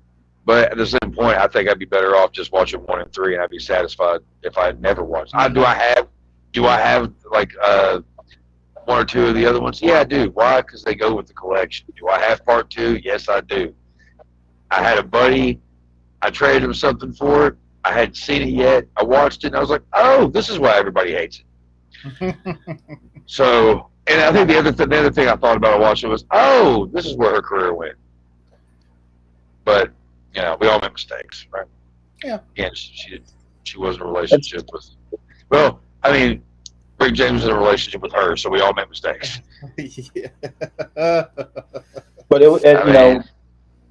[SPEAKER 6] but at the same point, I think I'd be better off just watching 1 and 3, and I'd be satisfied if I had never watched. Do I have like 1 or 2 of the other ones? Yeah, I do. Why? Because they go with the collection. Do I have part 2? Yes, I do. I had a buddy. I traded him something for it. I hadn't seen it yet. I watched it, and I was like, oh, this is why everybody hates it. So, and I think the other thing I thought about watching was, oh, this is where her career went. But, you know, we all make mistakes, right?
[SPEAKER 3] Yeah.
[SPEAKER 6] Again, she was in a relationship with, well, I mean, Rick James was in a relationship with her, so we all make mistakes.
[SPEAKER 5] But you know,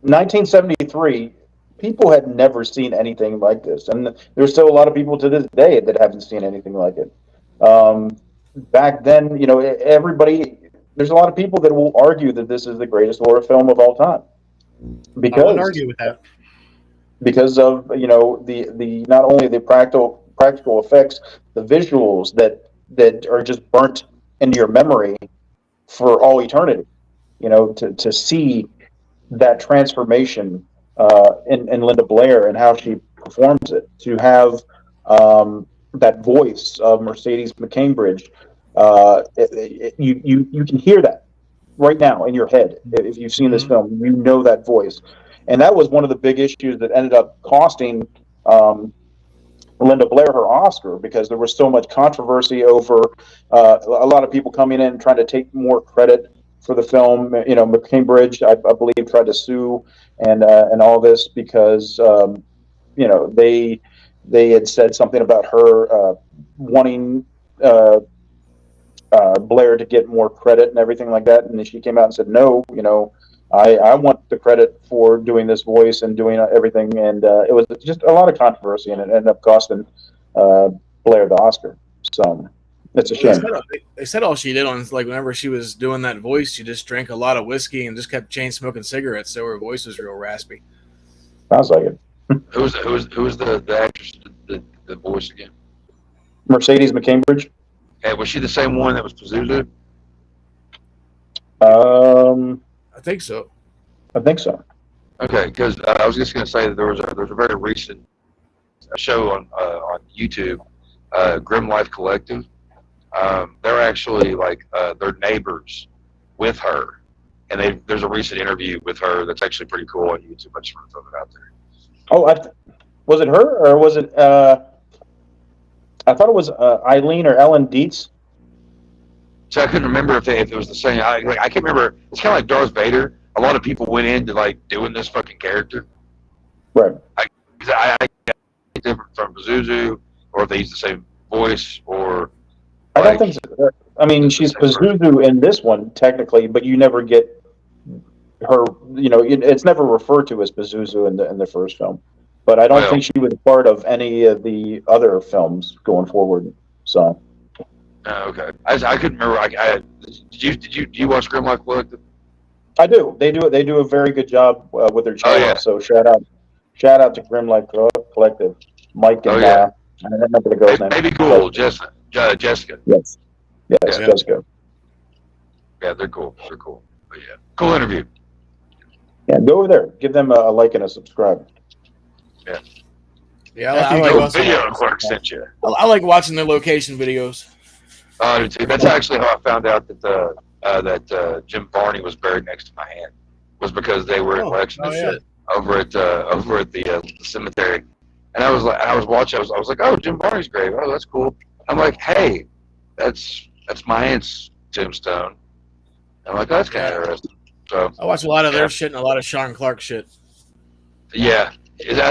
[SPEAKER 5] 1973, people had never seen anything like this, and there's still a lot of people to this day that haven't seen anything like it. Back then, you know, there's a lot of people that will argue that this is the greatest horror film of all time. Because
[SPEAKER 3] I wouldn't argue with that.
[SPEAKER 5] Because of, you know, the not only the practical effects, the visuals that are just burnt into your memory for all eternity. You know, to see that transformation in Linda Blair and how she performs it, to have that voice of Mercedes McCambridge, you can hear that right now in your head. If you've seen this film, you know that voice. And that was one of the big issues that ended up costing Linda Blair her Oscar, because there was so much controversy over a lot of people coming in and trying to take more credit for the film. You know, McCambridge, I believe, tried to sue and all this because you know, they had said something about her wanting Blair to get more credit and everything like that, and then she came out and said, no, you know, I want the credit for doing this voice and doing everything, and it was just a lot of controversy, and it ended up costing Blair the Oscar. So it's a shame.
[SPEAKER 4] They said all she did on, like, whenever she was doing that voice, she just drank a lot of whiskey and just kept chain smoking cigarettes, so her voice was real raspy.
[SPEAKER 5] Sounds like it.
[SPEAKER 6] Who was the actress that the voice again?
[SPEAKER 5] Mercedes McCambridge.
[SPEAKER 6] Hey, was she the same one that was Pazuzu?
[SPEAKER 4] I think so.
[SPEAKER 5] I think so.
[SPEAKER 6] Okay, because I was just going to say that there's a very recent show on YouTube, Grim Life Collective. They're actually like they're neighbors with her, and there's a recent interview with her that's actually pretty cool on YouTube. I just want to throw that out there.
[SPEAKER 5] Oh, was it her or was it? I thought it was Eileen or Ellen Dietz.
[SPEAKER 6] So I couldn't remember if it was the same. I can't remember. It's kind of like Darth Vader. A lot of people went into like doing this fucking character.
[SPEAKER 5] Right.
[SPEAKER 6] I different from Pazuzu, or if they use the same voice, or
[SPEAKER 5] I don't think so. I mean, she's Pazuzu in this one technically, but you never get her. You know, it's never referred to as Pazuzu in the first film. But I don't think she was part of any of the other films going forward. So.
[SPEAKER 6] Okay. I couldn't remember. Did you watch Grim Life Collective?
[SPEAKER 5] I do. They do a very good job with their channel.
[SPEAKER 6] Oh, yeah.
[SPEAKER 5] So shout out to Grim Life Collective, Mike and I don't remember the girl's name.
[SPEAKER 6] Maybe cool, Jessica.
[SPEAKER 5] Yes, Jessica.
[SPEAKER 6] Yeah, they're cool. But yeah, cool interview.
[SPEAKER 5] Yeah, go over there. Give them a like and a subscribe.
[SPEAKER 6] Yeah.
[SPEAKER 4] Yeah, I like
[SPEAKER 6] Video Clerk sent you.
[SPEAKER 4] I like watching their location videos.
[SPEAKER 6] That's actually how I found out that Jim Varney was buried next to my aunt. Was because they were in Lexington over at the cemetery, and I was watching. I was like, oh, Jim Varney's grave. Oh, that's cool. I'm like, hey, that's my aunt's tombstone. I'm like, oh, that's kind of interesting. So
[SPEAKER 4] I watch a lot of their shit and a lot of Sean Clark shit.
[SPEAKER 6] Yeah,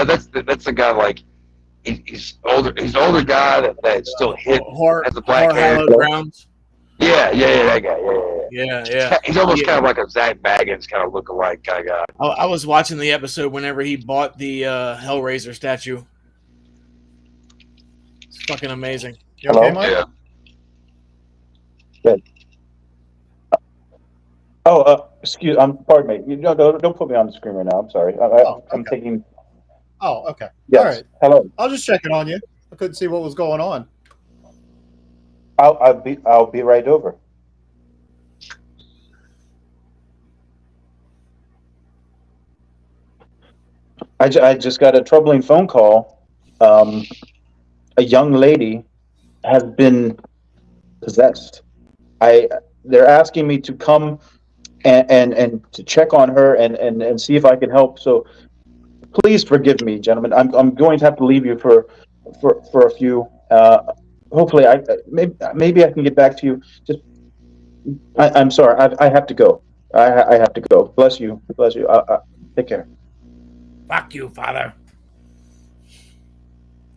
[SPEAKER 6] that's the guy. Like he's older. He's an older guy that still hit has the black hair.
[SPEAKER 4] Browns.
[SPEAKER 6] Yeah, that guy.
[SPEAKER 4] Yeah.
[SPEAKER 6] He's almost kind of like a Zach Baggins kind of lookalike kind of guy.
[SPEAKER 4] I was watching the episode whenever he bought the Hellraiser statue. It's fucking amazing.
[SPEAKER 3] You okay, Mike?
[SPEAKER 6] Yeah.
[SPEAKER 5] Good. Pardon me. Don't put me on the screen right now. I'm sorry. I'm taking.
[SPEAKER 3] Oh, okay.
[SPEAKER 5] Yes.
[SPEAKER 3] All right.
[SPEAKER 5] Hello.
[SPEAKER 3] I was just checking on you. I couldn't see what was going on.
[SPEAKER 5] I'll be right over. I just got a troubling phone call. A young lady has been possessed. They're asking me to come and to check on her and see if I can help. So please forgive me, gentlemen. I'm going to have to leave you for a few. Hopefully, maybe I can get back to you. I'm sorry. I have to go. I have to go. Bless you. Take care.
[SPEAKER 4] Fuck you, father.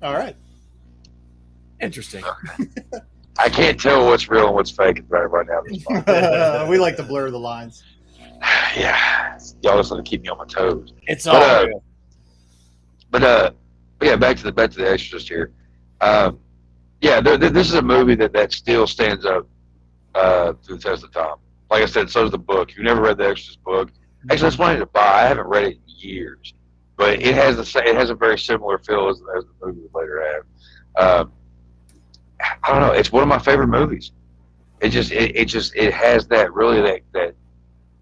[SPEAKER 3] All right.
[SPEAKER 4] Interesting.
[SPEAKER 6] I can't tell what's real and what's fake right now.
[SPEAKER 3] We like to blur the lines.
[SPEAKER 6] Yeah, y'all just want to keep me on my toes.
[SPEAKER 4] It's all real.
[SPEAKER 6] But yeah, back to the Exorcist here. This is a movie that still stands up through the test of time. Like I said, so does the book. If you've never read the Exorcist book, actually, that's one to buy. I haven't read it in years, but it has a very similar feel as the movie we later have. I don't know. It's one of my favorite movies. It has that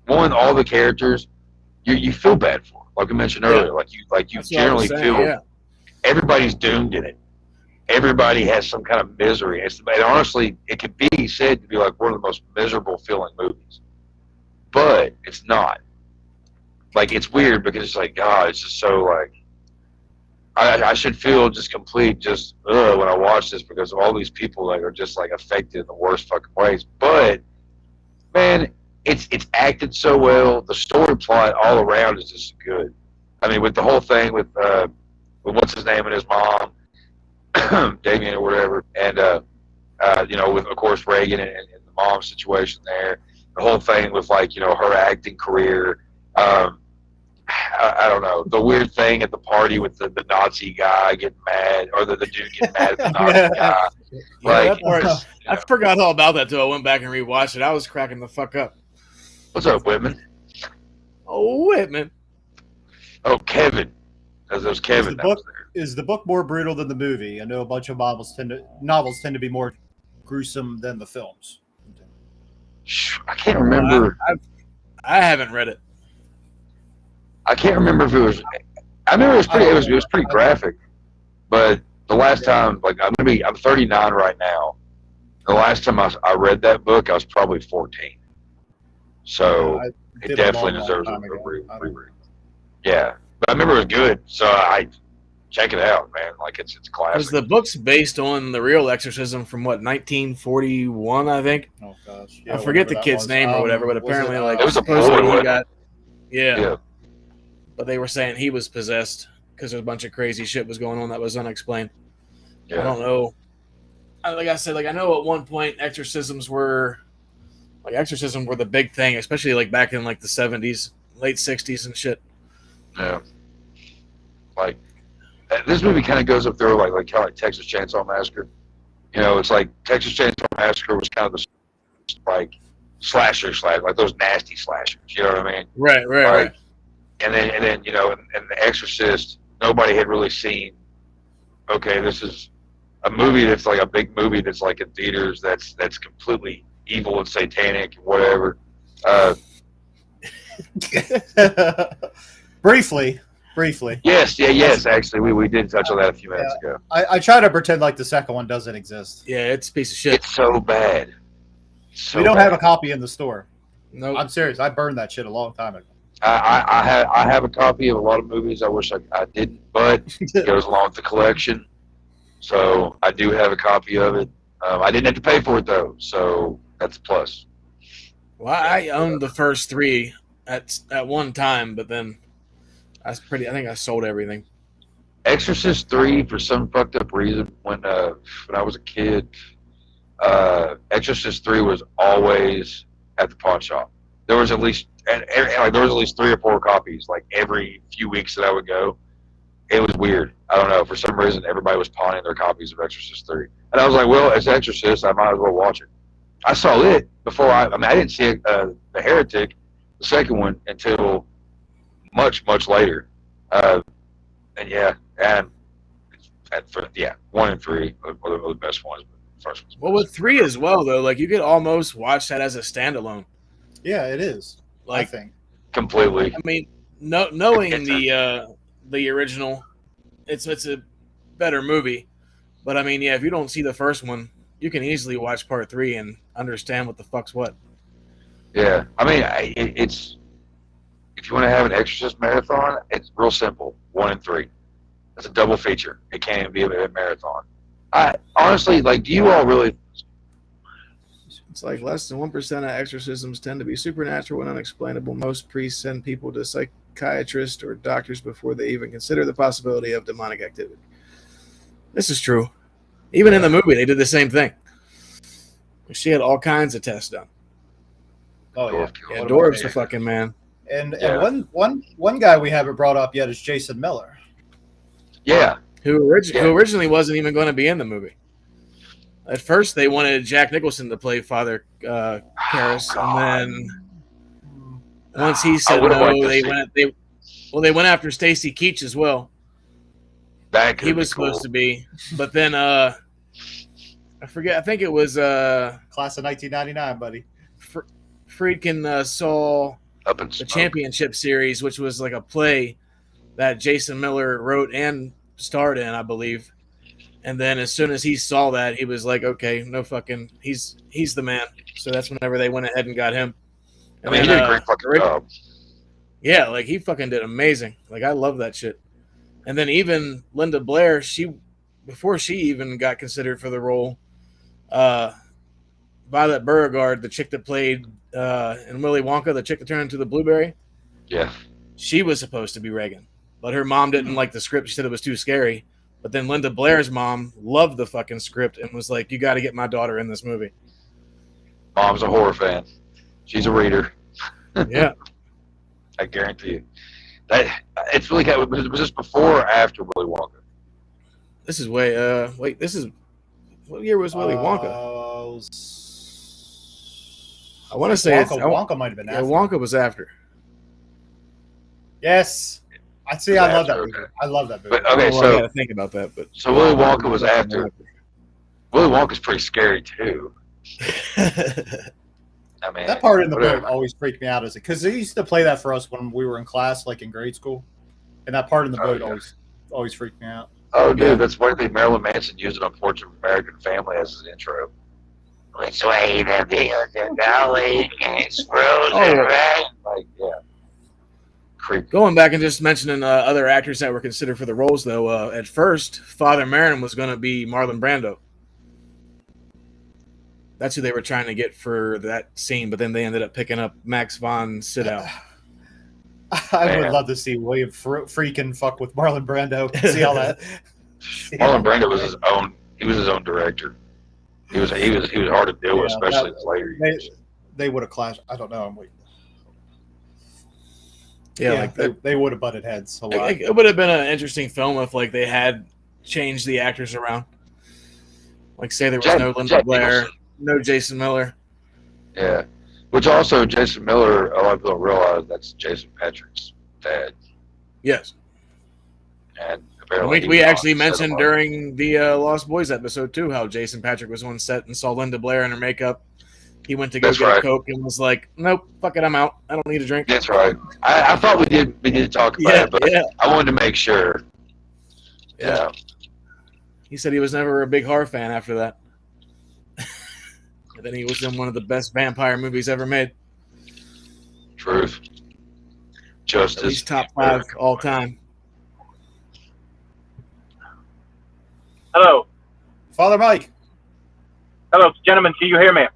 [SPEAKER 6] one, all the characters you feel bad for. Like I mentioned earlier, like you generally feel everybody's doomed in it. Everybody has some kind of misery. And honestly, it could be said to be like one of the most miserable feeling movies, but it's not. Like, it's weird because it's like, God, it's just so like, I should feel just complete, when I watch this because of all these people that are just like affected in the worst fucking ways. But man, it's acted so well. The story plot all around is just good. I mean, with the whole thing with what's his name and his mom, Damien or whatever, and with of course Reagan and the mom situation there. The whole thing with her acting career. I don't know, the weird thing at the party with the Nazi guy getting mad, or the dude getting mad at the Nazi guy.
[SPEAKER 4] That part, I forgot all about that till I went back and rewatched it. I was cracking the fuck up.
[SPEAKER 6] What's up, Whitman?
[SPEAKER 4] Oh, Whitman.
[SPEAKER 6] Oh, Kevin. There's Kevin.
[SPEAKER 3] is the book more brutal than the movie? I know a bunch of novels tend to be more gruesome than the films.
[SPEAKER 6] I can't remember.
[SPEAKER 4] I haven't read it.
[SPEAKER 6] I can't remember if it was. I remember it was pretty. It was pretty graphic. But the last time, like I'm 39 right now. The last time I read that book, I was probably 14. So it definitely deserves a reread. Yeah, but I remember it was good. So I check it out, man. Like it's classic.
[SPEAKER 4] Because the book's based on the real exorcism from 1941, I think.
[SPEAKER 3] Oh gosh,
[SPEAKER 4] I forget the kid's name or whatever, but apparently,
[SPEAKER 6] it was
[SPEAKER 4] supposedly he got.
[SPEAKER 6] Yeah.
[SPEAKER 4] But they were saying he was possessed because a bunch of crazy shit was going on that was unexplained.
[SPEAKER 6] Yeah.
[SPEAKER 4] I don't know. Like I said, I know at one point exorcisms were the big thing, especially like back in like the 70s, late 60s and shit.
[SPEAKER 6] Yeah. Like this movie kind of goes up there like kind of like Texas Chainsaw Massacre. You know, it's like Texas Chainsaw Massacre was kind of the like slasher like those nasty slashers. You know what I mean?
[SPEAKER 4] Right.
[SPEAKER 6] And then you know, and The Exorcist, nobody had really seen. Okay, this is a movie that's like a big movie that's like in theaters that's completely evil and satanic and whatever.
[SPEAKER 3] Briefly.
[SPEAKER 6] Yes. Actually, we did touch on that a few minutes ago.
[SPEAKER 3] I try to pretend like the second one doesn't exist.
[SPEAKER 4] Yeah, it's a piece of shit.
[SPEAKER 6] It's so bad.
[SPEAKER 3] We don't have a copy in the store.
[SPEAKER 4] No,
[SPEAKER 3] I'm serious. I burned that shit a long time ago.
[SPEAKER 6] I have a copy of a lot of movies. I wish I didn't, but it goes along with the collection. So I do have a copy of it. I didn't have to pay for it though, so that's a plus.
[SPEAKER 4] Well, I owned the first three at one time, but then I think I sold everything.
[SPEAKER 6] Exorcist 3, for some fucked up reason, when I was a kid, Exorcist 3 was always at the pawn shop. There was at least there was at least 3 or 4 copies like every few weeks that I would go. It was weird. I don't know. For some reason, everybody was pawning their copies of Exorcist 3. And I was like, well, it's Exorcist. I might as well watch it. I saw it before I didn't see The Heretic, the second one, until much, much later. And 1 and 3 are the best ones. But first one's
[SPEAKER 4] Well, with 3 as well, though, like you could almost watch that as a standalone.
[SPEAKER 3] Yeah, it is.
[SPEAKER 4] Like,
[SPEAKER 3] I think
[SPEAKER 6] completely.
[SPEAKER 4] I mean, knowing the original, it's a better movie. But I mean, yeah, if you don't see the first one, you can easily watch part 3 and understand what the fuck's what.
[SPEAKER 6] Yeah, I mean, it's if you want to have an Exorcist marathon, it's real simple. 1 and 3. It's a double feature. It can't even be a marathon. I honestly, like, do you all really?
[SPEAKER 4] It's like less than 1% of exorcisms tend to be supernatural and unexplainable. Most priests send people to psychiatrists or doctors before they even consider the possibility of demonic activity. This is true. Even in the movie, they did the same thing. She had all kinds of tests done.
[SPEAKER 3] Oh yeah,
[SPEAKER 4] Yeah, Dorf's the fucking man.
[SPEAKER 3] And one guy we haven't brought up yet is Jason Miller.
[SPEAKER 6] Yeah.
[SPEAKER 4] Who originally wasn't even going to be in the movie. At first, they wanted Jack Nicholson to play Father Karras, and then once he said no, they went after Stacy Keach as well. He was supposed to be, but then I forget. I think it was
[SPEAKER 3] Class of 1999, buddy.
[SPEAKER 4] Friedkin saw the Championship Series, which was like a play that Jason Miller wrote and starred in, I believe. And then as soon as he saw that, he was like, okay, no fucking, he's the man. So that's whenever they went ahead and got him. And
[SPEAKER 6] he did a great fucking job.
[SPEAKER 4] Yeah, like he fucking did amazing. Like I love that shit. And then even Linda Blair, before she even got considered for the role, Violet Beauregarde, the chick that played in Willy Wonka, the chick that turned into the blueberry.
[SPEAKER 6] Yeah.
[SPEAKER 4] She was supposed to be Reagan, but her mom didn't like the script. She said it was too scary. But then Linda Blair's mom loved the fucking script and was like, you got to get my daughter in this movie.
[SPEAKER 6] Mom's a horror fan. She's a reader.
[SPEAKER 4] Yeah.
[SPEAKER 6] I guarantee you. It's really kind of, was this before or after Willy Wonka?
[SPEAKER 4] This is what year was Willy Wonka? I want to say
[SPEAKER 3] Wonka might have been after.
[SPEAKER 4] Yeah, Wonka was after.
[SPEAKER 3] Yes. I see. I love that movie. I love that movie.
[SPEAKER 6] But okay,
[SPEAKER 4] I
[SPEAKER 6] so
[SPEAKER 4] gotta think about that. But
[SPEAKER 6] so Willy Wonka was after. Willy Wonka's pretty scary too. I mean,
[SPEAKER 3] that part in the
[SPEAKER 6] whatever.
[SPEAKER 3] boat always freaked me out as because they used to play that for us when we were in class, like in grade school, and that part in the boat always freaked me out.
[SPEAKER 6] Oh, dude, that's one thing Marilyn Manson used it on Portrait of an American Family as his intro. Which way to be the valley is frozen, right? Like, yeah. Creepy.
[SPEAKER 4] Going back and just mentioning other actors that were considered for the roles, though, at first, Father Merrin was going to be Marlon Brando. That's who they were trying to get for that scene, but then they ended up picking up Max von Sydow.
[SPEAKER 3] I would love to see William freaking fuck with Marlon Brando. See all that.
[SPEAKER 6] Marlon Brando was his own. He was his own director. He was hard to deal with, especially in his later years.
[SPEAKER 3] They would have clashed. I don't know. I'm waiting.
[SPEAKER 4] Yeah, like
[SPEAKER 3] they would have butted heads a lot.
[SPEAKER 4] It would have been an interesting film if like they had changed the actors around. Like say there was no Linda Blair, no Jason Miller.
[SPEAKER 6] Yeah, which also Jason Miller. A lot of people don't realize that's Jason Patrick's dad.
[SPEAKER 4] Yes,
[SPEAKER 6] and apparently
[SPEAKER 4] we actually mentioned during the Lost Boys episode too how Jason Patrick was on set and saw Linda Blair in her makeup. He went to go get a Coke and was like, "Nope, fuck it, I'm out. I don't need a drink."
[SPEAKER 6] That's right. I thought we did talk about it, but I wanted to make sure. Yeah.
[SPEAKER 4] He said he was never a big horror fan after that. And then he was in one of the best vampire movies ever made.
[SPEAKER 6] Truth. Justice.
[SPEAKER 4] At least top 5 all time.
[SPEAKER 7] Hello.
[SPEAKER 3] Father Mike.
[SPEAKER 7] Hello, gentlemen. Can you hear me?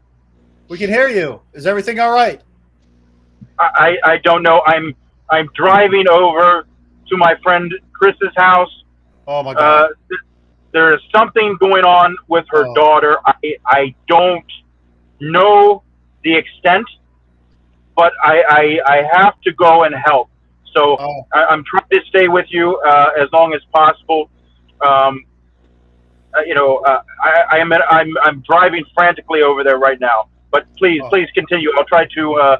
[SPEAKER 3] We can hear you. Is everything all right?
[SPEAKER 7] I don't know. I'm driving over to my friend Chris's house.
[SPEAKER 3] Oh my God.
[SPEAKER 7] There is something going on with her daughter. I don't know the extent, but I have to go and help. So I'm trying to stay with you as long as possible. I'm driving frantically over there right now. But please continue. I'll try to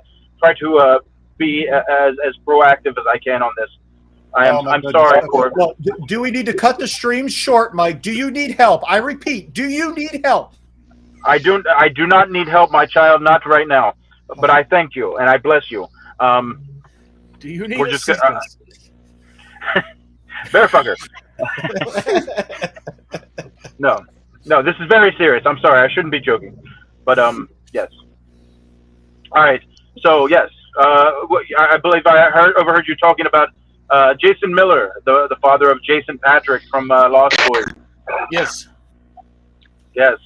[SPEAKER 7] be as proactive as I can on this. I'm sorry for.
[SPEAKER 3] Well, do we need to cut the stream short, Mike? Do you need help? I repeat, do you need help?
[SPEAKER 7] I do not need help, my child, not right now. But I thank you and I bless you.
[SPEAKER 4] Do you need assistance?
[SPEAKER 7] Bearfucker. No, this is very serious. I'm sorry. I shouldn't be joking. But yes. All right. So yes, I believe I overheard you talking about Jason Miller, the father of Jason Patrick from Lost Boys.
[SPEAKER 4] Yes.
[SPEAKER 7] Yes.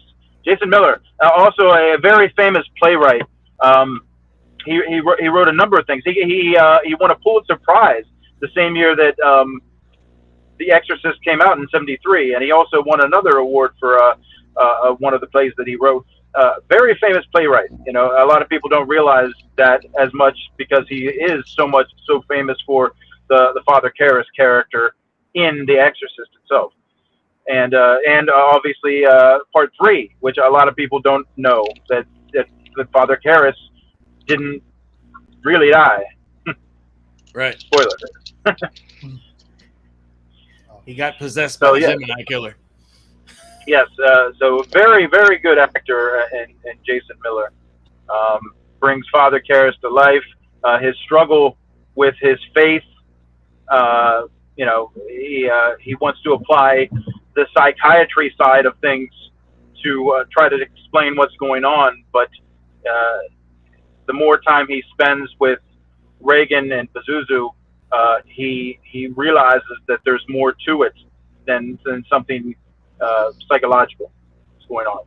[SPEAKER 7] Jason Miller, also a very famous playwright. He wrote a number of things. He won a Pulitzer Prize the same year that The Exorcist came out in '73, and he also won another award for one of the plays that he wrote. Very famous playwright. You know, a lot of people don't realize that as much because he is so famous for the Father Karras character in The Exorcist itself, and obviously Part 3, which a lot of people don't know that Father Karras didn't really die.
[SPEAKER 4] Right.
[SPEAKER 7] Spoiler.
[SPEAKER 4] He got possessed by the Gemini killer.
[SPEAKER 7] Yes, so very, very good actor in Jason Miller. Brings Father Karras to life. His struggle with his faith, he wants to apply the psychiatry side of things to try to explain what's going on. But the more time he spends with Reagan and Pazuzu, he realizes that there's more to it than something psychological is going on.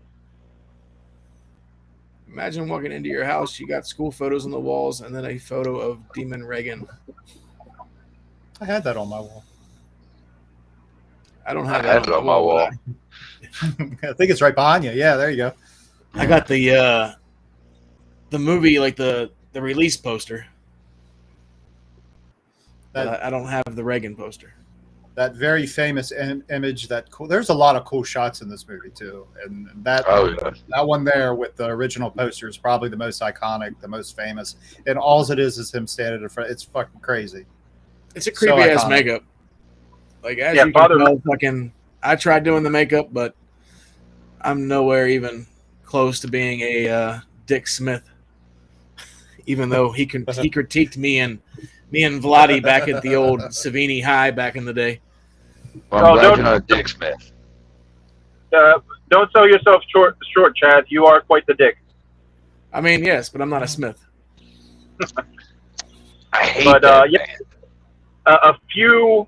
[SPEAKER 4] Imagine walking into your house, you got school photos on the walls, and then a photo of Demon Reagan.
[SPEAKER 3] I had that on my wall.
[SPEAKER 4] I don't have
[SPEAKER 6] that on my wall.
[SPEAKER 3] I think it's right behind you. Yeah, there you go.
[SPEAKER 4] I got the movie, like the release poster. I don't have the Reagan poster.
[SPEAKER 3] That very famous image. There's a lot of cool shots in this movie too, and that one there with the original poster is probably the most iconic, the most famous. And all it is him standing in front. It's fucking crazy.
[SPEAKER 4] It's a creepy ass
[SPEAKER 3] iconic.
[SPEAKER 4] makeup. Like as
[SPEAKER 7] Yeah,
[SPEAKER 4] you
[SPEAKER 7] Father-
[SPEAKER 4] can tell, fucking. I tried doing the makeup, but I'm nowhere even close to being a Dick Smith. Even though he critiqued me and Vladi back at the old Savini High back in the day.
[SPEAKER 6] Well, I'm
[SPEAKER 7] Oh,
[SPEAKER 6] glad
[SPEAKER 7] don't-
[SPEAKER 6] you're not a Dick Smith.
[SPEAKER 7] Don't sell yourself short, Chad. You are quite the dick.
[SPEAKER 4] I mean, yes, but I'm not a Smith.
[SPEAKER 6] I hate
[SPEAKER 7] But,
[SPEAKER 6] that,
[SPEAKER 7] yeah.
[SPEAKER 6] man.
[SPEAKER 7] A few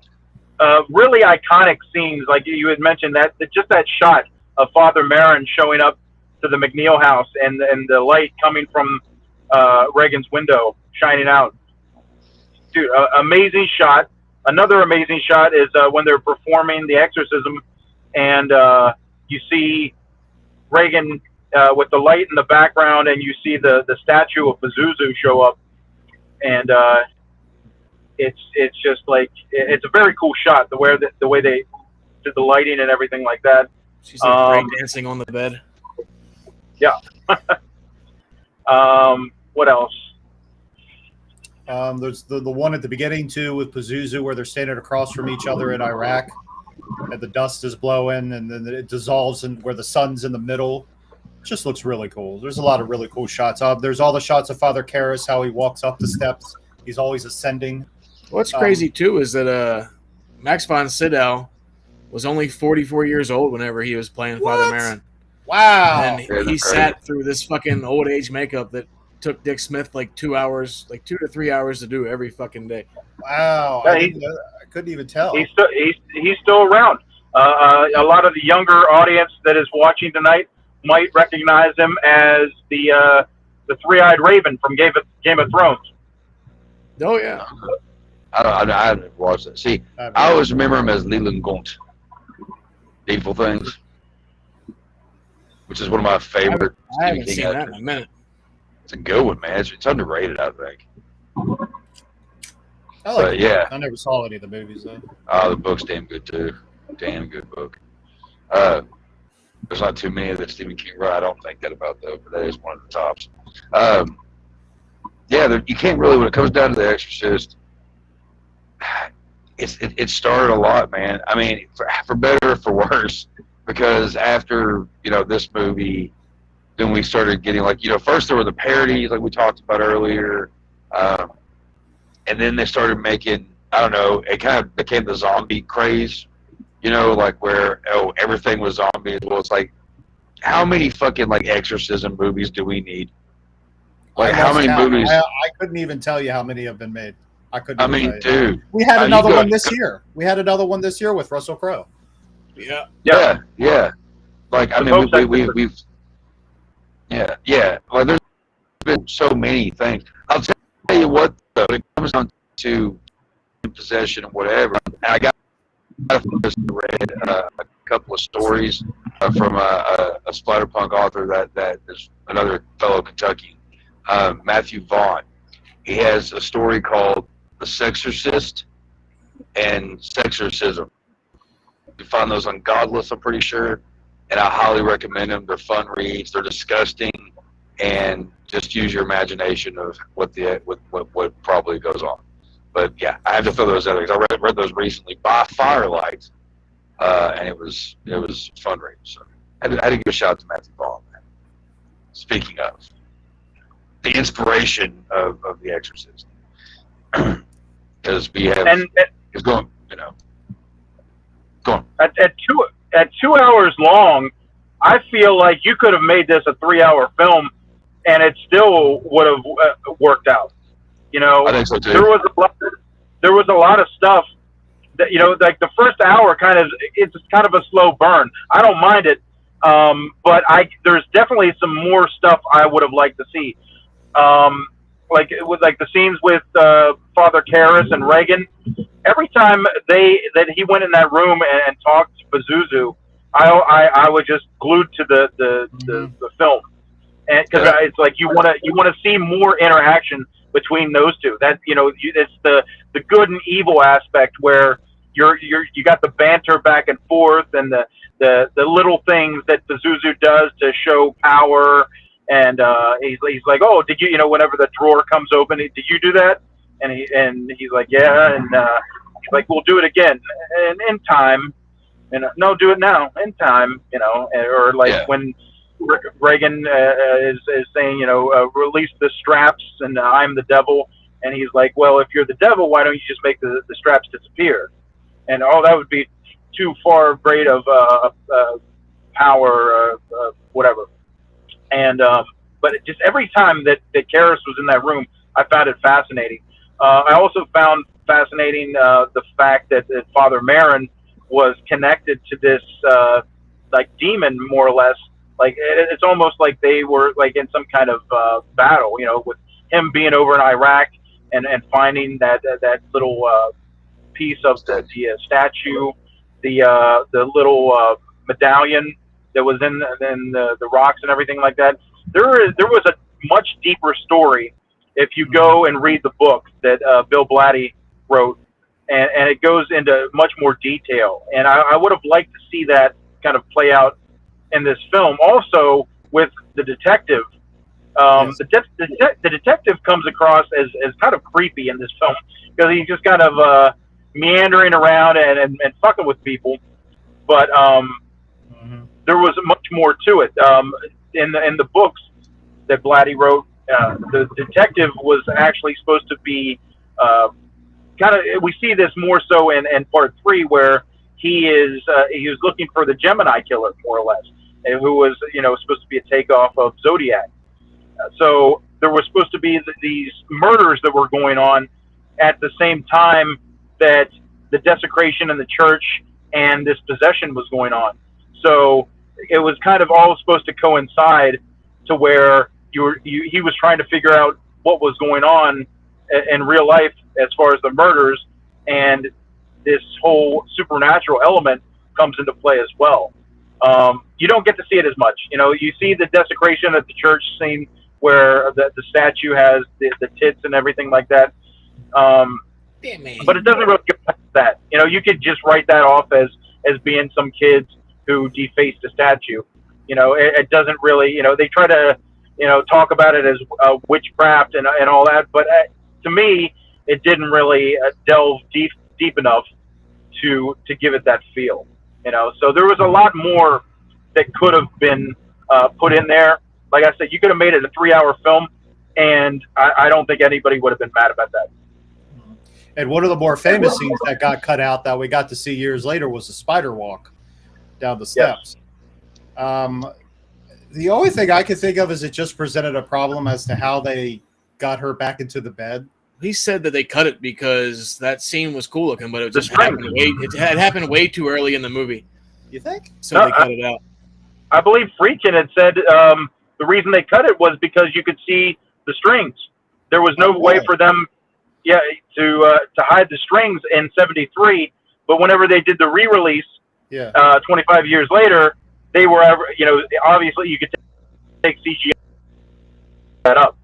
[SPEAKER 7] really iconic scenes, like you had mentioned, that just that shot of Father Marin showing up to the McNeil house and the light coming from Reagan's window shining out. Dude, amazing shot. Another amazing shot is when they're performing the exorcism, and you see Reagan with the light in the background, and you see the statue of Pazuzu show up, and it's just like it's a very cool shot. The way they did the lighting and everything like that.
[SPEAKER 4] She's like break dancing on the bed.
[SPEAKER 7] Yeah. What else?
[SPEAKER 3] There's the one at the beginning too with Pazuzu where they're standing across from each other in Iraq, and the dust is blowing, and then it dissolves, and where the sun's in the middle. It just looks really cool. There's a lot of really cool shots. There's all the shots of Father Karras, how he walks up the steps. He's always ascending.
[SPEAKER 4] What's crazy too is that Max von Sydow was only 44 years old whenever he was playing Father Marin.
[SPEAKER 3] Wow.
[SPEAKER 4] And he sat through this fucking old age makeup that took Dick Smith like 2 hours, like 2 to 3 hours to do every fucking day.
[SPEAKER 3] Wow.
[SPEAKER 7] Yeah,
[SPEAKER 3] I couldn't even tell.
[SPEAKER 7] He's still around. A lot of the younger audience that is watching tonight might recognize him as the three-eyed raven from Game of Thrones.
[SPEAKER 4] Oh yeah.
[SPEAKER 6] I haven't watched it. See, I always remember him as Leland Gaunt. Evil Things, which is one of my favorite.
[SPEAKER 4] I haven't
[SPEAKER 6] Stephen
[SPEAKER 4] seen
[SPEAKER 6] King
[SPEAKER 4] that
[SPEAKER 6] actors.
[SPEAKER 4] in a minute.
[SPEAKER 6] It's a good one, man. It's underrated, I think.
[SPEAKER 3] I like
[SPEAKER 6] But,
[SPEAKER 3] the
[SPEAKER 6] yeah.
[SPEAKER 3] book. I never saw any of the movies though.
[SPEAKER 6] The book's damn good too. Damn good book. There's not too many that Stephen King wrote. I don't think that about though, but that is one of the tops. You can't really, when it comes down to The Exorcist, it started a lot, man. I mean, for better or for worse, because after this movie, then we started getting first there were the parodies like we talked about earlier, and then they started making, I don't know, it kind of became the zombie craze, where everything was zombies. Well, it's like, how many fucking exorcism movies do we need? Like, how many movies?
[SPEAKER 3] I couldn't even tell you how many have been made. I couldn't.
[SPEAKER 6] I
[SPEAKER 3] even
[SPEAKER 6] mean,
[SPEAKER 3] tell you.
[SPEAKER 6] dude.
[SPEAKER 3] We had
[SPEAKER 6] you
[SPEAKER 3] another
[SPEAKER 6] go-
[SPEAKER 3] one this year. We had another one this year with Russell Crowe.
[SPEAKER 4] Yeah.
[SPEAKER 6] Yeah. Like, I mean, we've. Yeah. Like, there's been so many things. I'll tell you what, though, when it comes down to possession and whatever, I read a couple of stories from a splatterpunk author that is another fellow Kentuckian, Matthew Vaughn. He has a story called The Sexorcist and Sexorcism. You find those on Godless, I'm pretty sure, and I highly recommend them. They're fun reads. They're disgusting, and just use your imagination of what probably goes on. But yeah, I have to throw those out because I read those recently by firelight, and it was fun read. So I had to give a shout out to Matthew Vaughn, man. Speaking of the inspiration of The Exorcist, because we have it's going, go on.
[SPEAKER 7] At 2 hours long, I feel like you could have made this a 3-hour film, and it still would have worked out.
[SPEAKER 6] I think so too.
[SPEAKER 7] There was a lot of stuff that like the first hour it's kind of a slow burn. I don't mind it, but there's definitely some more stuff I would have liked to see. Like the scenes with Father Karras and Reagan. Every time that he went in that room and talked to Pazuzu, I was just glued to the film, and because it's like you want to see more interaction between those two. That it's the good and evil aspect where you got the banter back and forth and the little things that Pazuzu does to show power. And he's like, oh, did you, whenever the drawer comes open, did you do that? And he's like, yeah, and he's like, we'll do it again and in time. And no, do it now in time, or like when Reagan is saying, release the straps and I'm the devil. And he's like, well, if you're the devil, why don't you just make the straps disappear? And that would be too far great of power, whatever. And but just every time that Karras was in that room, I found it fascinating. I also found fascinating the fact that Father Marin was connected to this like demon, more or less. Like it's almost like they were like in some kind of battle, with him being over in Iraq and finding that little piece of the statue, the little medallion that was in the rocks and everything like that. There was a much deeper story if you go and read the book that Bill Blatty wrote, and it goes into much more detail. And I would have liked to see that kind of play out in this film. Also with the detective.
[SPEAKER 3] Yes.
[SPEAKER 7] The detective comes across as kind of creepy in this film because he's just kind of meandering around and fucking with people. But there was much more to it. In the books that Blatty wrote, the detective was actually supposed to be kind of. We see this more so in part 3, where he was looking for the Gemini killer, more or less, and who was supposed to be a takeoff of Zodiac. So there was supposed to be these murders that were going on at the same time that the desecration in the church and this possession was going on. So it was kind of all supposed to coincide to where he was trying to figure out what was going on in real life as far as the murders, and this whole supernatural element comes into play as well. You don't get to see it as much. You see the desecration at the church scene where the statue has the tits and everything like that. But it doesn't really get past that. You could just write that off as being some kids who defaced a statue. It doesn't really, they try to, talk about it as witchcraft and all that. But to me, it didn't really delve deep enough to give it that feel. So there was a lot more that could have been put in there. Like I said, you could have made it a 3-hour film, and I don't think anybody would have been mad about that.
[SPEAKER 3] And one of the more famous scenes that got cut out that we got to see years later was the spider walk down the steps. Yes. The only thing I can think of is it just presented a problem as to how they got her back into the bed.
[SPEAKER 4] He said that they cut it because that scene was cool looking, but it just had happened way too early in the movie.
[SPEAKER 3] You think?
[SPEAKER 4] So they cut it out.
[SPEAKER 7] I believe Friedkin had said the reason they cut it was because you could see the strings. There was no way for them, to hide the strings in '73. But whenever they did the re-release, 25 years later, they were obviously you could take CGI that up.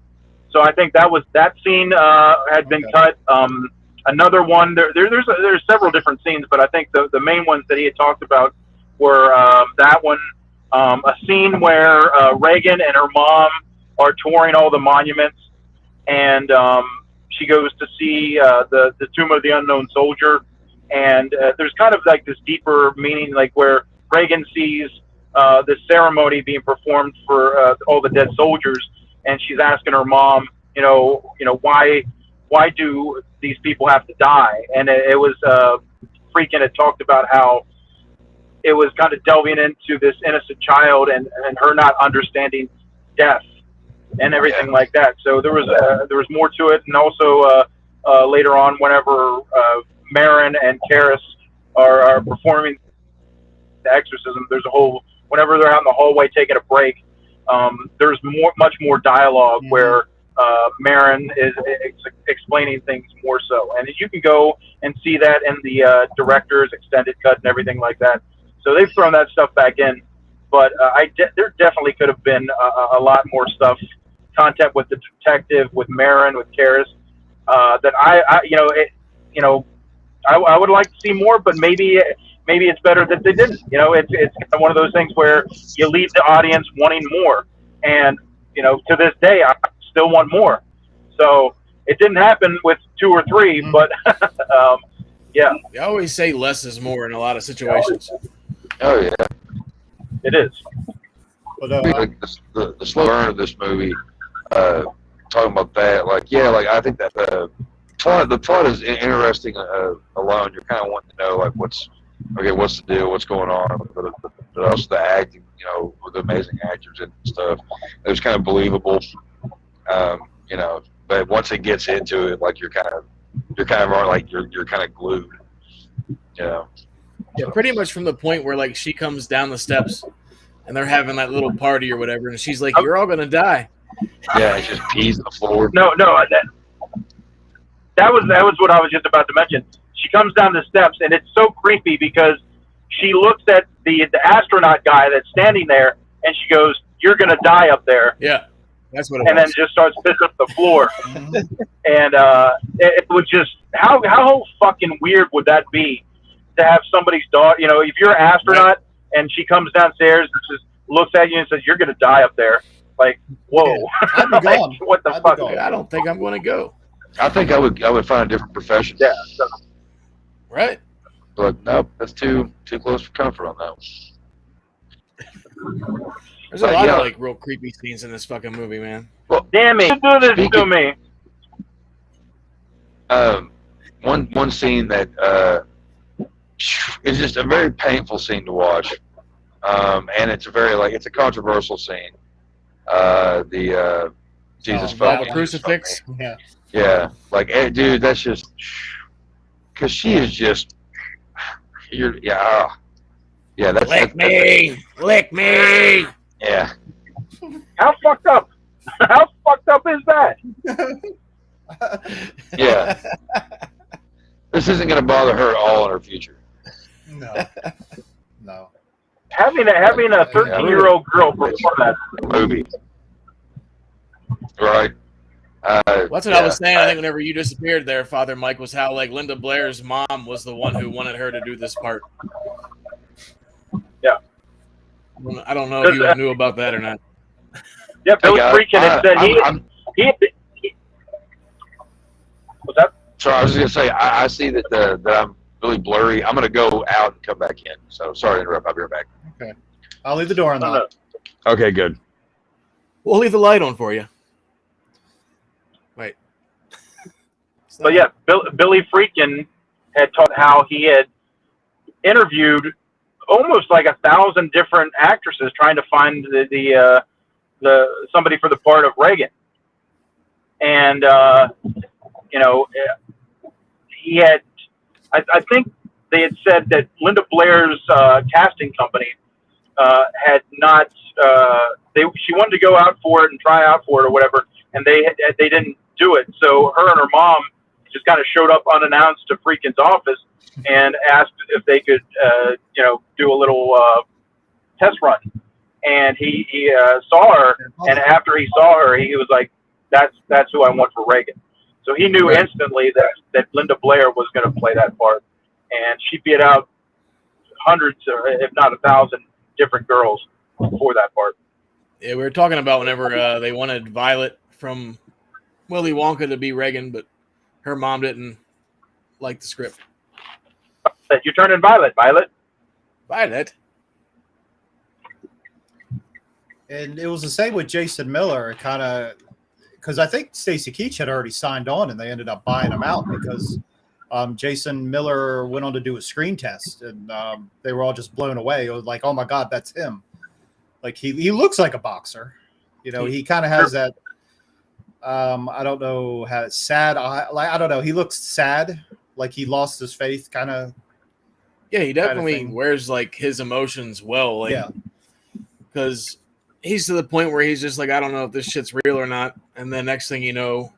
[SPEAKER 7] So I think that scene had been cut. Another one, there's several different scenes, but I think the main ones that he had talked about were that one, a scene where Reagan and her mom are touring all the monuments, and she goes to see the Tomb of the Unknown Soldier, and there's kind of like this deeper meaning, like where Reagan sees this ceremony being performed for all the dead soldiers, and she's asking her mom, why do these people have to die? And it was Friedkin had talked about how it was kind of delving into this innocent child and her not understanding death and everything like that. So there was more to it, and also later on, whenever Marin and Karras are performing the exorcism, there's a whole, whenever they're out in the hallway taking a break, there's much more dialogue where Marin is explaining things more so, and you can go and see that in the director's extended cut and everything like that. So they've thrown that stuff back in, but there definitely could have been a lot more stuff, content with the detective, with Marin, with Karras, that I would like to see more, but maybe it's better that they didn't. It's one of those things where you leave the audience wanting more, and to this day I still want more. So It didn't happen with 2 or 3, but yeah,
[SPEAKER 4] They always say less is more in a lot of situations.
[SPEAKER 6] Oh yeah.
[SPEAKER 7] it is.
[SPEAKER 3] But
[SPEAKER 6] Like the slow burn of this movie, talking about that, like I think that the plot is interesting alone. You're kind of wanting to know like what's the deal, what's going on, but also the acting, with the amazing actors and stuff. It was kind of believable, but once it gets into it, like you're kind of like you're kind of glued,
[SPEAKER 4] Yeah, pretty much from the point where like she comes down the steps and they're having that little party or whatever, and she's like, "You're all gonna die."
[SPEAKER 6] Yeah, it just pees on the floor.
[SPEAKER 7] No, that was what I was just about to mention. She comes down the steps, and it's so creepy because she looks at the astronaut guy that's standing there, and she goes, "You're gonna die up there."
[SPEAKER 4] Yeah, that's what it
[SPEAKER 7] and
[SPEAKER 4] was.
[SPEAKER 7] then just starts pissing up the floor. And it was just how fucking weird would that be to have somebody's daughter? If you're an astronaut and she comes downstairs and just looks at you and says, "You're gonna die up there." Like, whoa!
[SPEAKER 3] I'd be gone.
[SPEAKER 7] What the fuck?
[SPEAKER 4] I don't think I'm going to go.
[SPEAKER 6] I think I would find a different profession.
[SPEAKER 7] Yeah.
[SPEAKER 4] Right.
[SPEAKER 6] But nope, that's too close for comfort on that one.
[SPEAKER 4] There's a lot of like real creepy scenes in this fucking movie, man.
[SPEAKER 6] Well,
[SPEAKER 7] Damn it! Do this to me.
[SPEAKER 6] One scene that is just a very painful scene to watch, and it's it's a controversial scene. Jesus fuck
[SPEAKER 4] the crucifix.
[SPEAKER 3] yeah.
[SPEAKER 6] Like, hey, dude, that's just because she is just that's
[SPEAKER 4] Lick me.
[SPEAKER 6] Yeah.
[SPEAKER 7] How fucked up? How fucked up is that?
[SPEAKER 6] Yeah. This isn't going to bother her at all in her future.
[SPEAKER 3] No.
[SPEAKER 7] Having a 13-year-old girl perform that
[SPEAKER 6] movie. Right.
[SPEAKER 4] That's what I was saying. I think whenever you disappeared there, Father Mike, was how like Linda Blair's mom was the one who wanted her to do this part.
[SPEAKER 7] Yeah.
[SPEAKER 4] I don't know if you knew about that or not.
[SPEAKER 7] Yeah, Billy Freakin had said he what's that?
[SPEAKER 6] So I was just gonna say I see that I'm really blurry. I'm gonna go out and come back in. So sorry to interrupt. I'll be right back.
[SPEAKER 3] Okay. I'll leave the door unlocked.
[SPEAKER 6] Okay, good.
[SPEAKER 4] We'll leave the light on for you. Wait.
[SPEAKER 7] But yeah, Billy Freakin had talked how he had interviewed almost like 1,000 different actresses trying to find the somebody for the part of Reagan, and he had. I think they had said that Linda Blair's casting company had not. She wanted to go out for it and try out for it or whatever, and they didn't do it. So her and her mom just kind of showed up unannounced to Freakin's office and asked if they could, do a little test run. And he saw her, and after he saw her, he was like, "That's who I want for Reagan." So he knew instantly that Linda Blair was going to play that part, and she beat out hundreds, if not 1,000, different girls for that part.
[SPEAKER 4] Yeah, we were talking about whenever they wanted Violet from Willy Wonka to be Reagan, but her mom didn't like the script.
[SPEAKER 7] That you turn in Violet.
[SPEAKER 4] Violet.
[SPEAKER 3] And it was the same with Jason Miller, kind of, because I think Stacy Keach had already signed on, and they ended up buying him out because Jason Miller went on to do a screen test, and they were all just blown away. It was like, oh my God, that's him. Like he looks like a boxer, He kind of has that. I don't know how sad. I don't know. He looks sad, like he lost his faith, kind of.
[SPEAKER 4] Yeah, he definitely wears like his emotions well, like, because he's to the point where he's just like, I don't know if this shit's real or not. And then next thing you know,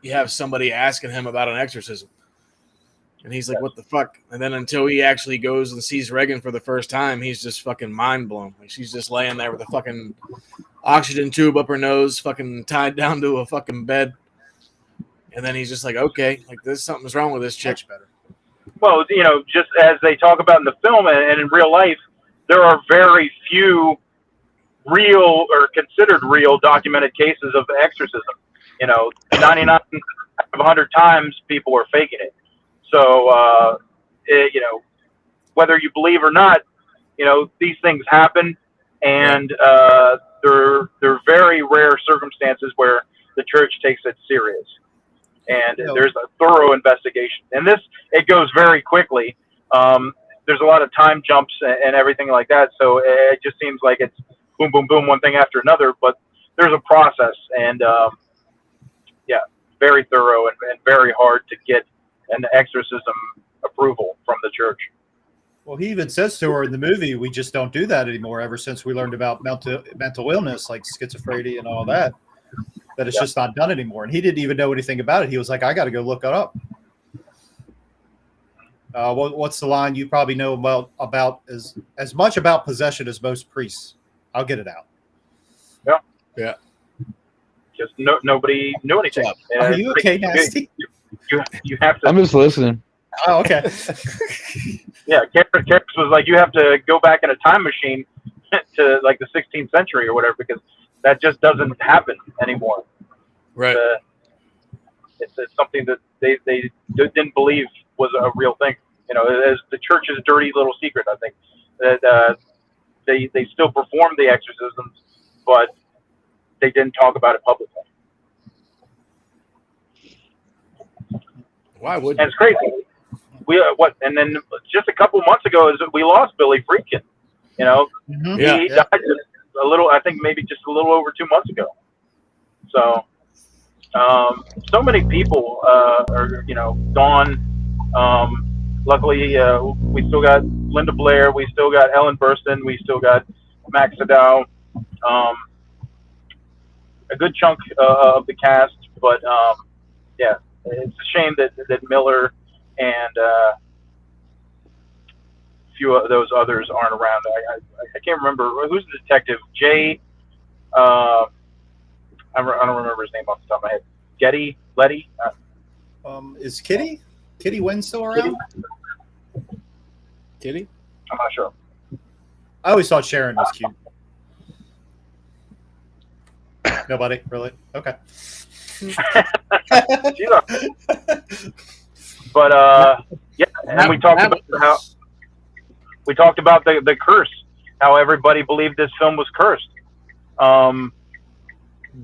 [SPEAKER 4] you have somebody asking him about an exorcism. And he's like, what the fuck? And then until he actually goes and sees Reagan for the first time, he's just fucking mind blown. Like she's just laying there with a fucking oxygen tube up her nose, fucking tied down to a fucking bed. And then he's just like, okay, like something's wrong with this chick.
[SPEAKER 3] Much better.
[SPEAKER 7] Well, just as they talk about in the film and in real life, there are very few real or considered real documented cases of exorcism. 99 out of 100 times people are faking it. So, whether you believe or not, these things happen, and they're very rare circumstances where the church takes it serious. And there's a thorough investigation. And it goes very quickly. There's a lot of time jumps and everything like that. So it just seems like it's boom, boom, boom, one thing after another. But there's a process, and very thorough and very hard to get an exorcism approval from the church.
[SPEAKER 3] Well, he even says to her in the movie, we just don't do that anymore ever since we learned about mental illness like schizophrenia and all that it's just not done anymore. And he didn't even know anything about it. He was like, I got to go look it up. What's the line you probably know about as much about possession as most priests? I'll get it out.
[SPEAKER 7] Yeah. Just nobody knew anything.
[SPEAKER 3] Are you okay, Nasty?
[SPEAKER 7] You have to.
[SPEAKER 8] I'm just listening.
[SPEAKER 3] Oh, okay.
[SPEAKER 7] Yeah, Karras was like, you have to go back in a time machine to like the 16th century or whatever, because that just doesn't happen anymore.
[SPEAKER 4] Right.
[SPEAKER 7] It's something that they didn't believe was a real thing. As the church's dirty little secret, I think, that they still perform the exorcisms, but they didn't talk about it publicly.
[SPEAKER 4] Why would?
[SPEAKER 7] And it's crazy. And then just a couple months ago, we lost Billy Friedkin. He died just a little. I think maybe just a little over 2 months ago. So, so many people are gone. Luckily, we still got Linda Blair. We still got Ellen Burstyn. We still got Max Sadao. A good chunk of the cast, but it's a shame that Miller and a few of those others aren't around. I can't remember who's the detective. Jay. I don't remember his name off the top of my head. Letty.
[SPEAKER 3] Is Kitty Wynn still around?
[SPEAKER 4] Kitty?
[SPEAKER 7] I'm not sure.
[SPEAKER 3] I always thought Sharon was cute. Nobody really. Okay.
[SPEAKER 7] She's all right. But and we talked about the curse, how everybody believed this film was cursed.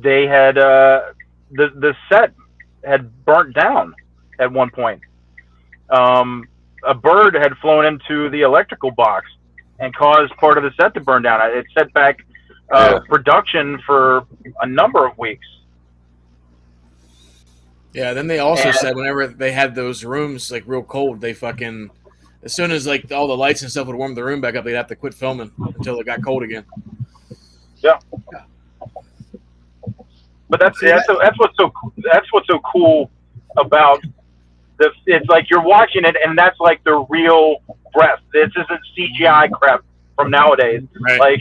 [SPEAKER 7] They had the set had burnt down at one point. A bird had flown into the electrical box and caused part of the set to burn down. It set back production for a number of weeks.
[SPEAKER 4] Yeah, then they also said whenever they had those rooms like real cold, they fucking as soon as like all the lights and stuff would warm the room back up, they'd have to quit filming until it got cold again.
[SPEAKER 7] Yeah. But that's what's so cool about this. It's like you're watching it, and that's like the real breath. This isn't CGI crap from nowadays.
[SPEAKER 4] Right.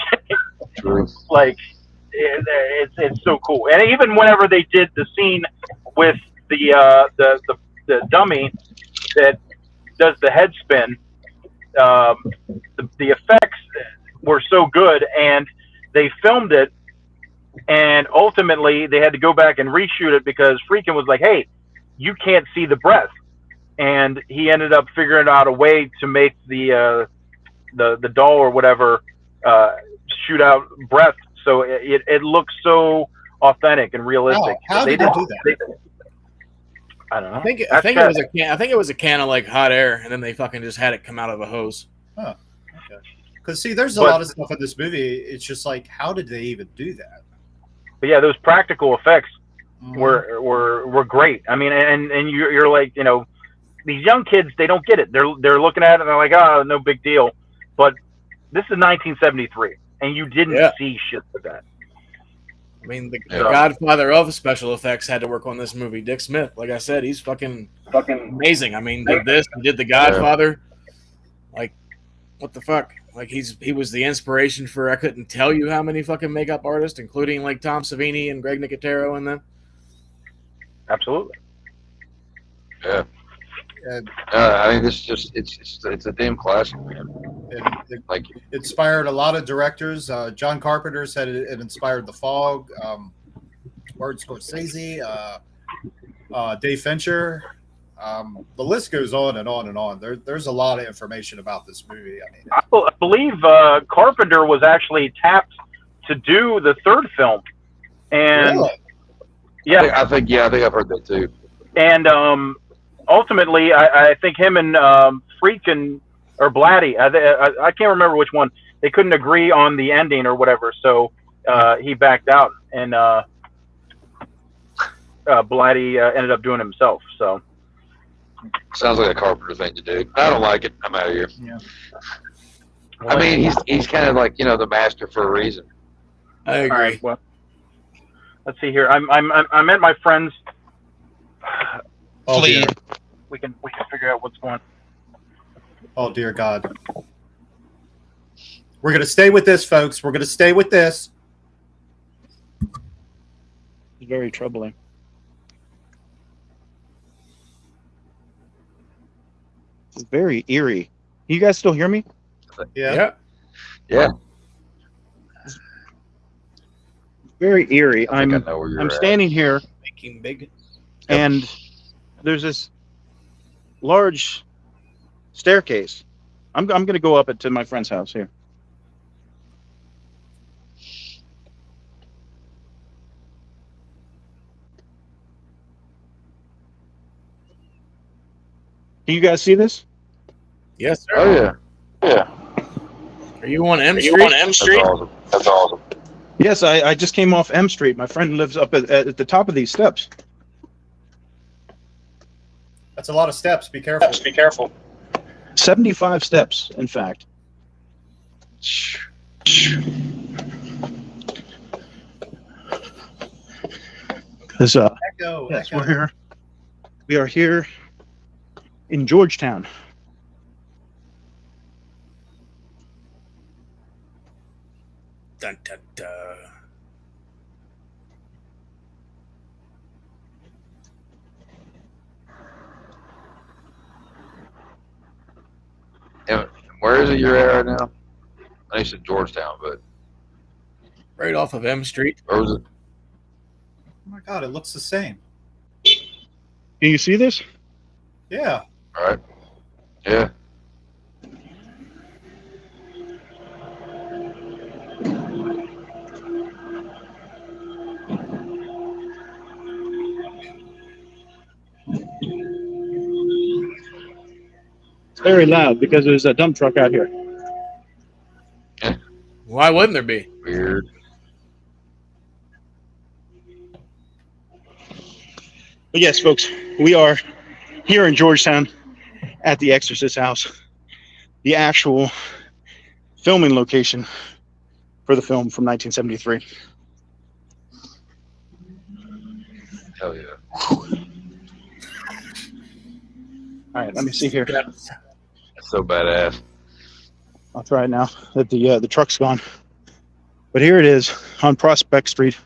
[SPEAKER 7] Like it's so cool. And even whenever they did the scene with the dummy that does the head spin, the effects were so good, and they filmed it, and ultimately they had to go back and reshoot it because Friedkin was like, hey, you can't see the breath, and he ended up figuring out a way to make the doll or whatever shoot out breath, so it looks so authentic and realistic.
[SPEAKER 3] How did they do that?
[SPEAKER 7] I don't know.
[SPEAKER 4] I think it was a can of like hot air, and then they fucking just had it come out of a hose.
[SPEAKER 3] Oh, okay. Because see, there's a lot of stuff in this movie. It's just like, how did they even do that?
[SPEAKER 7] But yeah, those practical effects were great. I mean, and you're like, these young kids, they don't get it. They're looking at it and they're like, oh, no big deal. But this is 1973, and you didn't see shit like that.
[SPEAKER 4] I mean, the godfather of special effects had to work on this movie. Dick Smith, like I said, he's fucking amazing. I mean, did this, he did The Godfather. Like, what the fuck? Like, he was the inspiration for I couldn't tell you how many fucking makeup artists, including like Tom Savini and Greg Nicotero and them.
[SPEAKER 7] Absolutely.
[SPEAKER 6] Yeah. I mean, it's a damn classic, man.
[SPEAKER 3] It inspired a lot of directors. John Carpenter said it inspired The Fog. Martin Scorsese, Dave Fincher. The list goes on and on and on. There's a lot of information about this movie. I mean,
[SPEAKER 7] I believe Carpenter was actually tapped to do the third film, and
[SPEAKER 3] really?
[SPEAKER 7] yeah,
[SPEAKER 6] I think I've heard that too.
[SPEAKER 7] And ultimately, I think him and Friedkin or Blatty, I can't remember which one. They couldn't agree on the ending or whatever, so he backed out, and Blatty ended up doing it himself. So
[SPEAKER 6] Sounds like a Carpenter thing to do. I don't like it. I'm out of here.
[SPEAKER 3] Yeah.
[SPEAKER 6] I mean, he's kind of like the master for a reason.
[SPEAKER 4] I agree.
[SPEAKER 7] all right, well, let's see here. I'm at my friend's.
[SPEAKER 3] Oh, dear.
[SPEAKER 7] We can figure out what's going.
[SPEAKER 3] Oh, dear God. We're going to stay with this, folks. We're going to stay with this.
[SPEAKER 8] It's very troubling. It's very eerie. You guys still hear me?
[SPEAKER 3] Yeah.
[SPEAKER 6] Yeah.
[SPEAKER 8] Very eerie.
[SPEAKER 6] I think I know where you're
[SPEAKER 8] I'm
[SPEAKER 6] at.
[SPEAKER 8] standing here,
[SPEAKER 4] Making big.
[SPEAKER 8] and there's this large staircase. I'm going to go up it to my friend's house here. Can you guys see this?
[SPEAKER 4] Yes, sir.
[SPEAKER 6] Oh yeah. Yeah.
[SPEAKER 4] Are you on M Street?
[SPEAKER 6] That's awesome.
[SPEAKER 8] Yes, I just came off M Street. My friend lives up at the top of these steps.
[SPEAKER 3] That's a lot of steps. Be careful.
[SPEAKER 8] 75 steps, in fact. Because
[SPEAKER 3] Echo.
[SPEAKER 8] yes,
[SPEAKER 3] Echo.
[SPEAKER 8] we are here in Georgetown.
[SPEAKER 4] Dun, dun, dun.
[SPEAKER 6] And where is it you're at right now? I know you said Georgetown, but
[SPEAKER 4] Right off of M Street.
[SPEAKER 6] where was it?
[SPEAKER 3] Oh, my God. It looks the same.
[SPEAKER 8] Can you see this?
[SPEAKER 3] Yeah.
[SPEAKER 6] All right. Yeah.
[SPEAKER 8] It's very loud because there's a dump truck out here.
[SPEAKER 4] Why wouldn't there be?
[SPEAKER 6] Weird.
[SPEAKER 8] But yes, folks, we are here in Georgetown at the Exorcist house, the actual filming location for the film from 1973.
[SPEAKER 6] Hell yeah.
[SPEAKER 8] All right, let me see here.
[SPEAKER 6] That's so badass.
[SPEAKER 8] I'll try it now that the truck's gone. But here it is on Prospect Street.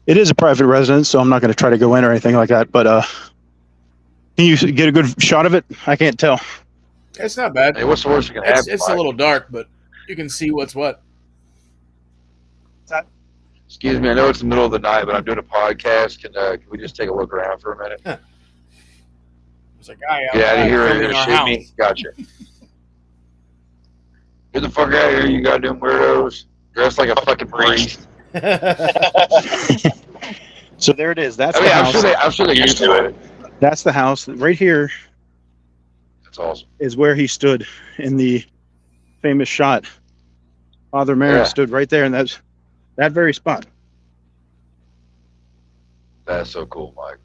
[SPEAKER 8] It is a private residence, so I'm not going to try to go in or anything like that. But can you get a good shot of it? I can't tell.
[SPEAKER 4] It's not bad.
[SPEAKER 6] Hey, what's the worst that can happen?
[SPEAKER 4] It's a
[SPEAKER 6] Mike?
[SPEAKER 4] little dark, but you can see what's what.
[SPEAKER 6] Excuse me, I know it's the middle of the night, but I'm doing a podcast. Can we just take a look around for a minute?
[SPEAKER 4] There's a guy out
[SPEAKER 6] Get out of here and
[SPEAKER 4] filming our
[SPEAKER 6] shoot me.
[SPEAKER 4] house.
[SPEAKER 6] Gotcha. Get the fuck out of here, you goddamn weirdos. Dressed like a fucking priest.
[SPEAKER 8] So there it is. That's
[SPEAKER 6] I mean,
[SPEAKER 8] the house.
[SPEAKER 6] I'm sure they used to it.
[SPEAKER 8] That's the house. Right here
[SPEAKER 6] That's awesome.
[SPEAKER 8] is where he stood in the famous shot. Father Mary
[SPEAKER 6] Yeah.
[SPEAKER 8] stood right there, and that's that very spot.
[SPEAKER 6] That's so cool, Mike.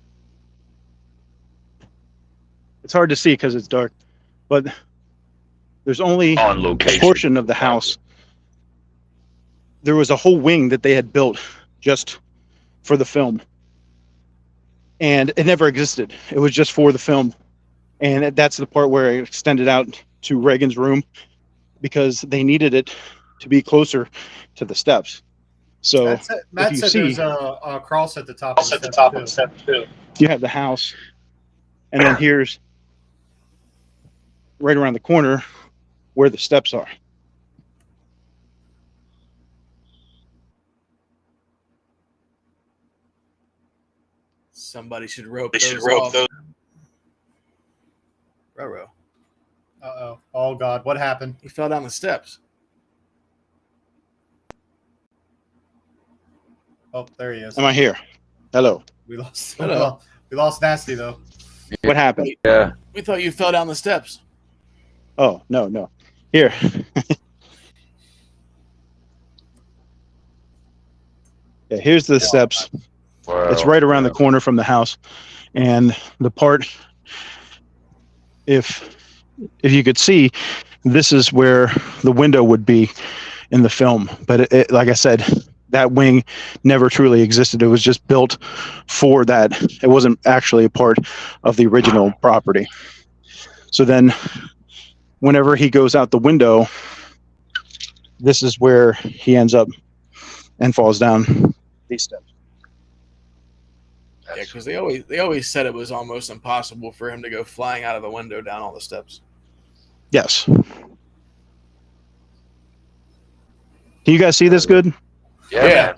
[SPEAKER 8] It's hard to see because it's dark, but there's only
[SPEAKER 6] On
[SPEAKER 8] a
[SPEAKER 6] location.
[SPEAKER 8] portion of the house. There was a whole wing that they had built just for the film, and it never existed. It was just for the film, and that's the part where it extended out to Reagan's room because they needed it to be closer to the steps. So
[SPEAKER 3] Matt
[SPEAKER 8] you
[SPEAKER 3] said
[SPEAKER 8] see-
[SPEAKER 3] there's a cross at the top of the step too.
[SPEAKER 8] you have the house, and then here's right around the corner where the steps are.
[SPEAKER 4] Somebody should rope those off. Roro.
[SPEAKER 3] Uh-oh. Oh, God. What happened?
[SPEAKER 4] He fell down the steps.
[SPEAKER 3] Oh, there he is.
[SPEAKER 8] Am I here? Hello.
[SPEAKER 3] We lost.
[SPEAKER 4] Hello.
[SPEAKER 3] We lost Nasty, though.
[SPEAKER 8] What happened?
[SPEAKER 6] Yeah.
[SPEAKER 4] We thought you fell down the steps.
[SPEAKER 8] Oh, no. Here. Yeah, here's the steps.
[SPEAKER 6] Wow.
[SPEAKER 8] It's right around the corner from the house. And the part, if you could see, this is where the window would be in the film. But it, like I said, that wing never truly existed. It was just built for that. It wasn't actually a part of the original property. So then whenever he goes out the window, this is where he ends up and falls down these steps.
[SPEAKER 4] Yeah, because they always said it was almost impossible for him to go flying out of the window down all the steps.
[SPEAKER 8] Yes. Can you guys see this good?
[SPEAKER 6] Yeah. Man.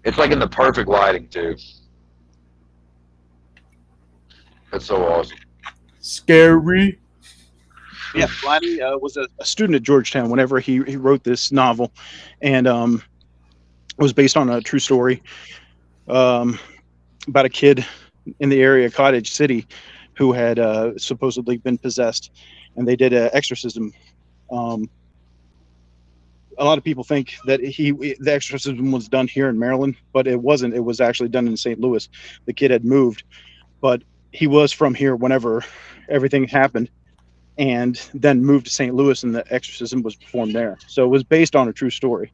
[SPEAKER 6] It's like in the perfect lighting too. That's so awesome.
[SPEAKER 4] Scary.
[SPEAKER 8] Yeah, Blatty was a student at Georgetown whenever he wrote this novel, and it was based on a true story about a kid in the area, Cottage City, who had supposedly been possessed, and they did an exorcism. A lot of people think that the exorcism was done here in Maryland, but it wasn't. It was actually done in St. Louis. The kid had moved, but he was from here whenever everything happened, and then moved to St. Louis, and the exorcism was performed there. So it was based on a true story.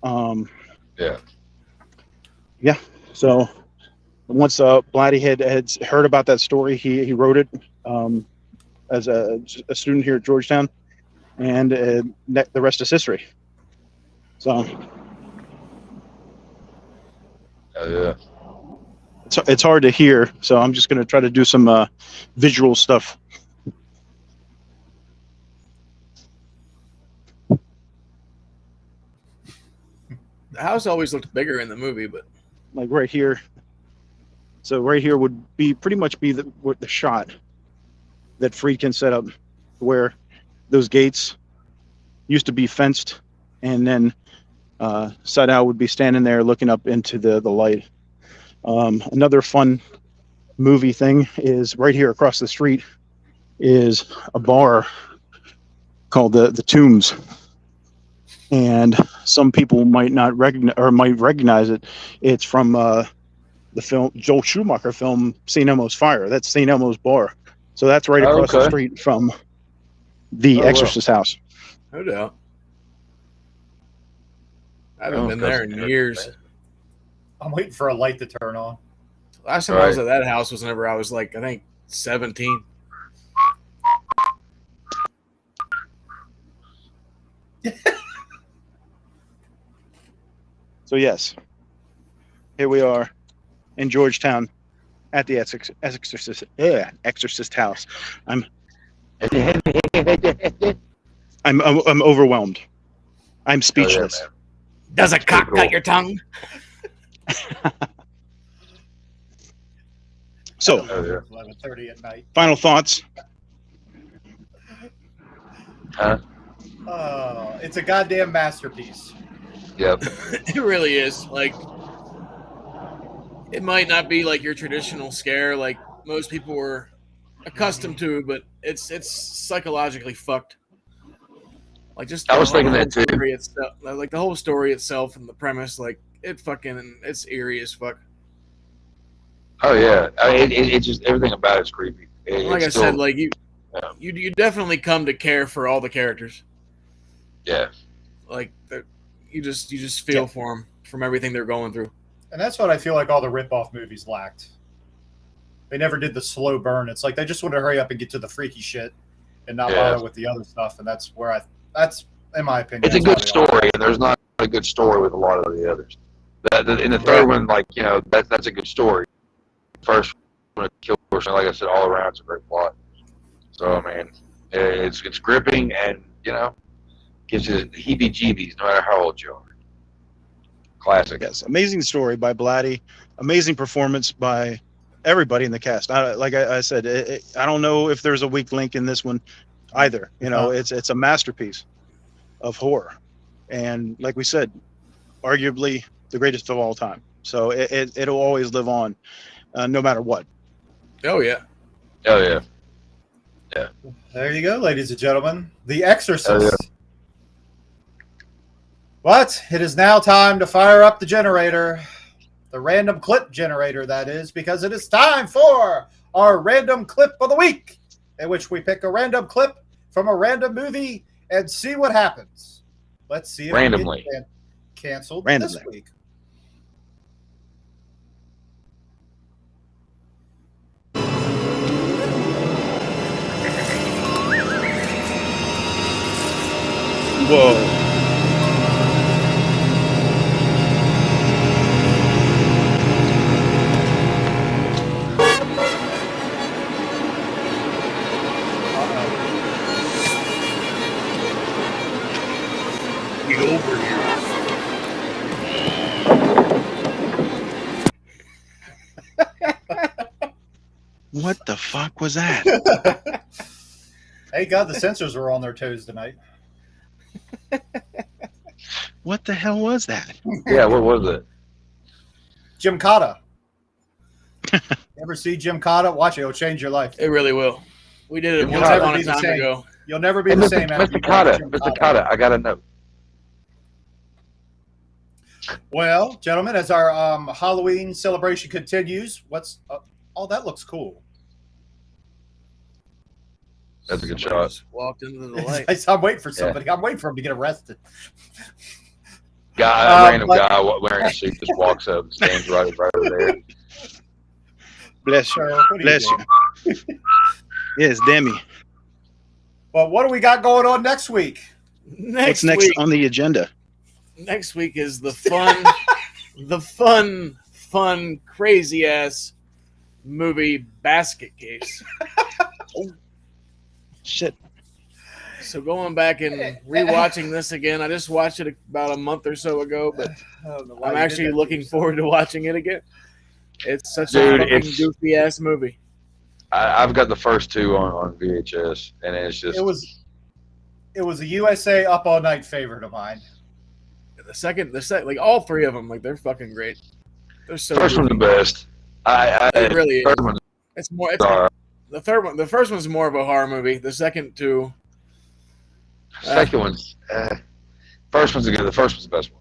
[SPEAKER 6] Yeah.
[SPEAKER 8] So once Blatty had heard about that story, he wrote it as a student here at Georgetown, and the rest is history. So
[SPEAKER 6] Yeah.
[SPEAKER 8] it's hard to hear, so I'm just going to try to do some visual stuff.
[SPEAKER 4] The house always looked bigger in the movie, but
[SPEAKER 8] Like right here. So right here would be pretty much be the shot that Friedkin set up, where those gates used to be fenced, and then Sadao would be standing there looking up into the light. Another fun movie thing is right here across the street is a bar called the Tombs, and some people might not recognize it. It's from the film, Joel Schumacher film, St. Elmo's Fire. That's St. Elmo's bar. So that's right across the street from the Exorcist house.
[SPEAKER 4] no doubt. I haven't been there in years.
[SPEAKER 3] I'm waiting for a light to turn on.
[SPEAKER 4] Last time I was at that house was whenever I was like, I think 17.
[SPEAKER 8] So yes, here we are in Georgetown at the Exorcist house. I'm overwhelmed. I'm speechless.
[SPEAKER 6] Oh, yeah,
[SPEAKER 4] Does a cock cut your tongue?
[SPEAKER 8] So,
[SPEAKER 3] 11:30 at night.
[SPEAKER 8] final thoughts.
[SPEAKER 6] Huh?
[SPEAKER 3] It's a goddamn masterpiece.
[SPEAKER 6] Yep.
[SPEAKER 4] It really is. Like, it might not be like your traditional scare, like most people were accustomed to, but it's psychologically fucked. Like, just
[SPEAKER 6] I was thinking that too.
[SPEAKER 4] Like the whole story itself and the premise, like it's eerie as fuck.
[SPEAKER 6] Oh yeah. I mean, it just everything about it's creepy.
[SPEAKER 4] Like I said, like you definitely come to care for all the characters.
[SPEAKER 6] Yeah.
[SPEAKER 4] Like you just feel for them from everything they're going through.
[SPEAKER 3] And that's what I feel like all the rip-off movies lacked. They never did the slow burn. It's like they just want to hurry up and get to the freaky shit and not bother with the other stuff. And that's in my opinion.
[SPEAKER 6] It's a good story, and there's not a good story with a lot of the others. In the third one, like, you know, that's a good story. First one, kill person, like I said, all around it's a great plot. So, I mean, it's gripping, and, you know, gives you heebie-jeebies no matter how old you are. Classic.
[SPEAKER 8] Yes, amazing story by Blatty. Amazing performance by everybody in the cast. Like I said, I don't know if there's a weak link in this one either. You know, it's a masterpiece of horror, and like we said, arguably the greatest of all time. So it'll always live on, no matter what.
[SPEAKER 4] Oh yeah.
[SPEAKER 6] Oh yeah. Yeah.
[SPEAKER 3] There you go, ladies and gentlemen. The Exorcist.
[SPEAKER 6] Oh, yeah.
[SPEAKER 3] But it is now time to fire up the generator. The random clip generator, that is, because it is time for our random clip of the week, in which we pick a random clip from a random movie and see what happens. Let's see if
[SPEAKER 6] Randomly.
[SPEAKER 3] we get canceled
[SPEAKER 8] Randomly.
[SPEAKER 3] this week.
[SPEAKER 8] Whoa.
[SPEAKER 4] Get over here.
[SPEAKER 8] What the fuck was that?
[SPEAKER 3] Thank God the censors were on their toes tonight.
[SPEAKER 8] What the hell was that?
[SPEAKER 6] Yeah, what was it?
[SPEAKER 3] Jim Cotta. Ever see Jim Cotta? Watch it. It'll change your life.
[SPEAKER 4] It really will. We did it
[SPEAKER 6] You'll
[SPEAKER 4] once
[SPEAKER 6] never
[SPEAKER 4] upon
[SPEAKER 3] be
[SPEAKER 4] a
[SPEAKER 3] the
[SPEAKER 4] time
[SPEAKER 3] same.
[SPEAKER 4] ago.
[SPEAKER 3] You'll never be
[SPEAKER 6] Hey,
[SPEAKER 3] the same after
[SPEAKER 6] Mr.
[SPEAKER 3] you
[SPEAKER 6] Cotta,
[SPEAKER 3] watch Jim
[SPEAKER 6] Mr. Cotta, I got to know.
[SPEAKER 3] Well, gentlemen, as our Halloween celebration continues, what's oh, that looks cool.
[SPEAKER 6] That's a good shot.
[SPEAKER 4] Just walked into the light.
[SPEAKER 3] I'm waiting for somebody. I'm waiting for him to get arrested.
[SPEAKER 6] A random guy wearing a suit just walks up and stands right over there.
[SPEAKER 8] Bless you.
[SPEAKER 3] What are
[SPEAKER 8] Bless
[SPEAKER 3] doing?
[SPEAKER 8] you. Yes, Demi.
[SPEAKER 3] Well, what do we got going on next week?
[SPEAKER 8] What's next on the agenda?
[SPEAKER 4] Next week is the fun, crazy ass movie Basket Case.
[SPEAKER 8] Shit.
[SPEAKER 4] So going back and rewatching this again, I just watched it about a month or so ago, but I'm actually looking forward to watching it again. It's such a fucking goofy ass movie.
[SPEAKER 6] I've got the first two on VHS, and it's just
[SPEAKER 3] it was a USA Up All Night favorite of mine.
[SPEAKER 4] The second, like all three of them, like they're fucking great. They're so.
[SPEAKER 6] First one's the best.
[SPEAKER 4] It really is.
[SPEAKER 6] Third one,
[SPEAKER 4] It's more. The third one. The first one's more of a horror movie. The second two.
[SPEAKER 6] second one's. First one's good. The first one's the best one.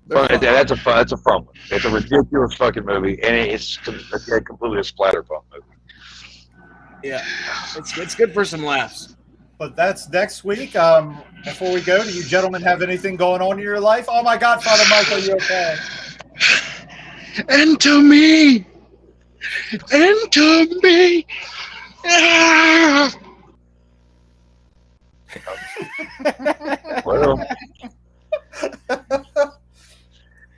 [SPEAKER 6] That's a fun one. It's a ridiculous fucking movie, and it's completely a splatterpunk movie.
[SPEAKER 4] Yeah, it's good for some laughs.
[SPEAKER 3] But that's next week. Before we go, do you gentlemen have anything going on in your life? Oh my God, Father Michael, you okay?
[SPEAKER 8] Enter me! Enter me! Ah!
[SPEAKER 6] Well,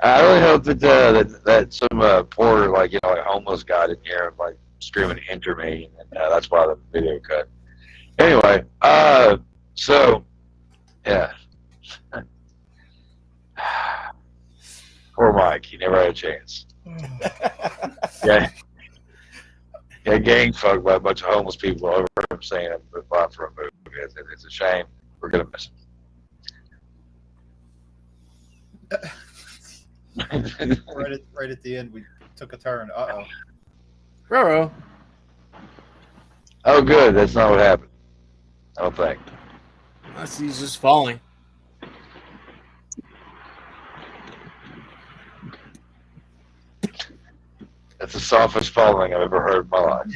[SPEAKER 6] I really hope that some poor like homeless guy didn't hear him like screaming "Enter me," and that's why the video cut. Anyway, so yeah, poor Mike. He never had a chance. Yeah, gang fucked by a bunch of homeless people over him saying "Goodbye" for a movie. It's a shame. We're gonna miss him.
[SPEAKER 3] right at the end, we took a turn. Uh-oh.
[SPEAKER 4] Roro.
[SPEAKER 6] Oh, good. That's not what happened. I don't think.
[SPEAKER 4] He's just falling.
[SPEAKER 6] That's the softest falling I've ever heard in my life.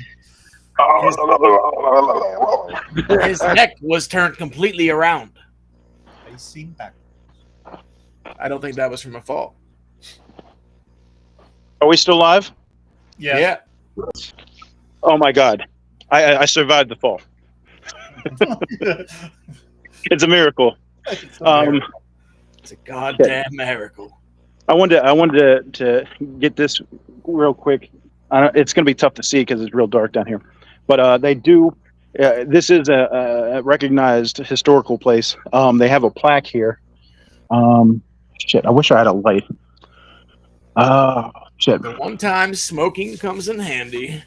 [SPEAKER 4] His neck was turned completely around.
[SPEAKER 3] Facing back.
[SPEAKER 4] I don't think that was from a fall.
[SPEAKER 8] Are we still live?
[SPEAKER 4] Yeah.
[SPEAKER 8] Oh my God. I survived the fall. It's a miracle.
[SPEAKER 4] It's a goddamn miracle.
[SPEAKER 8] I wanted to get this real quick. It's going to be tough to see because it's real dark down here. But they do. This is a recognized historical place. They have a plaque here. Shit, I wish I had a light. Shit.
[SPEAKER 4] The one time smoking comes in handy.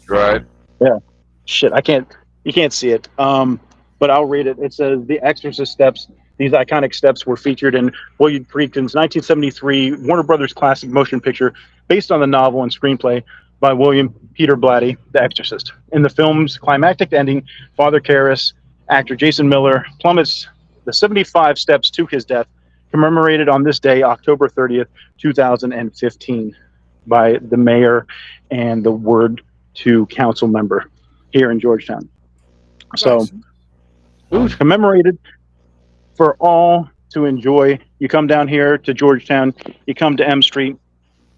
[SPEAKER 6] Right.
[SPEAKER 8] Shit, I can't. You can't see it. But I'll read it. It says the Exorcist steps. These iconic steps were featured in William Friedkin's 1973 Warner Brothers classic motion picture, based on the novel and screenplay by William Peter Blatty, The Exorcist. In the film's climactic ending, Father Karras, actor Jason Miller, plummets the 75 steps to his death, commemorated on this day, October 30th, 2015, by the mayor and the Ward 2 council member here in Georgetown. So, commemorated for all to enjoy. You come down here to Georgetown, you come to M Street,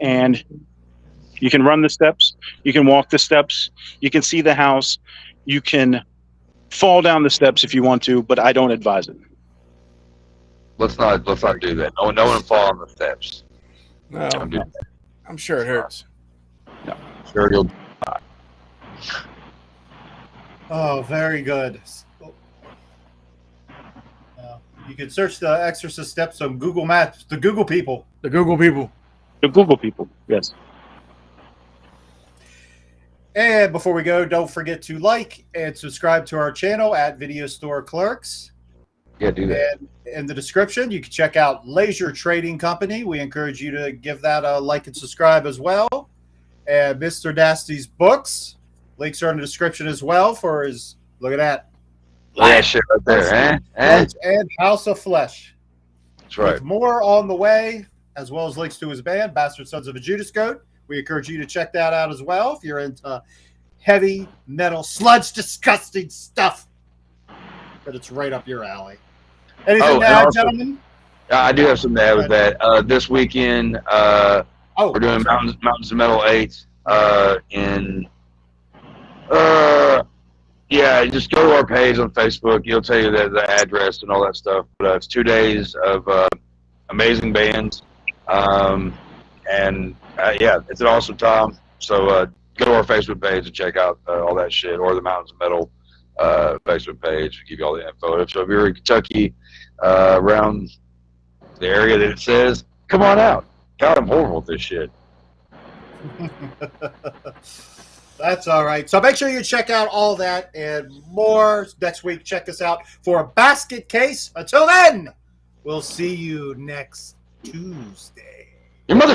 [SPEAKER 8] and you can run the steps, you can walk the steps, you can see the house, you can fall down the steps if you want to, but I don't advise it.
[SPEAKER 6] Let's not do that. No one fall on the steps.
[SPEAKER 4] No, I'm sure it hurts.
[SPEAKER 6] No, sure you'll.
[SPEAKER 3] Oh, very good. You can search the Exorcist steps on Google Maps. The Google people.
[SPEAKER 4] The Google people.
[SPEAKER 8] The Google people, yes.
[SPEAKER 3] And before we go, don't forget to like and subscribe to our channel at Video Store Clerks.
[SPEAKER 6] Yeah, do that.
[SPEAKER 3] And in the description, you can check out Leasure Trading Company. We encourage you to give that a like and subscribe as well. And Mr. Nasty's books. Links are in the description as well for his, look at that.
[SPEAKER 6] Yeah, shit right there,
[SPEAKER 3] And House of Flesh.
[SPEAKER 6] That's right.
[SPEAKER 3] With more on the way, as well as links to his band, Bastard Sons of a Judas Goat. We encourage you to check that out as well if you're into heavy metal, sludge, disgusting stuff. But it's right up your alley. Anything to add, gentlemen?
[SPEAKER 6] I do have something to add with that. This weekend, we're doing Mountains of Metal 8 in... yeah, just go to our page on Facebook. It'll tell you the address and all that stuff. But it's 2 days of amazing bands. Yeah, it's an awesome time. So go to our Facebook page and check out all that shit, or the Mountains of Metal Facebook page. We'll give you all the info. So if you're in Kentucky, around the area that it says, come on out. God, I'm horrible with this shit.
[SPEAKER 3] That's all right. So make sure you check out all that and more next week. Check us out for a basket case. Until then, we'll see you next Tuesday.
[SPEAKER 6] Your mother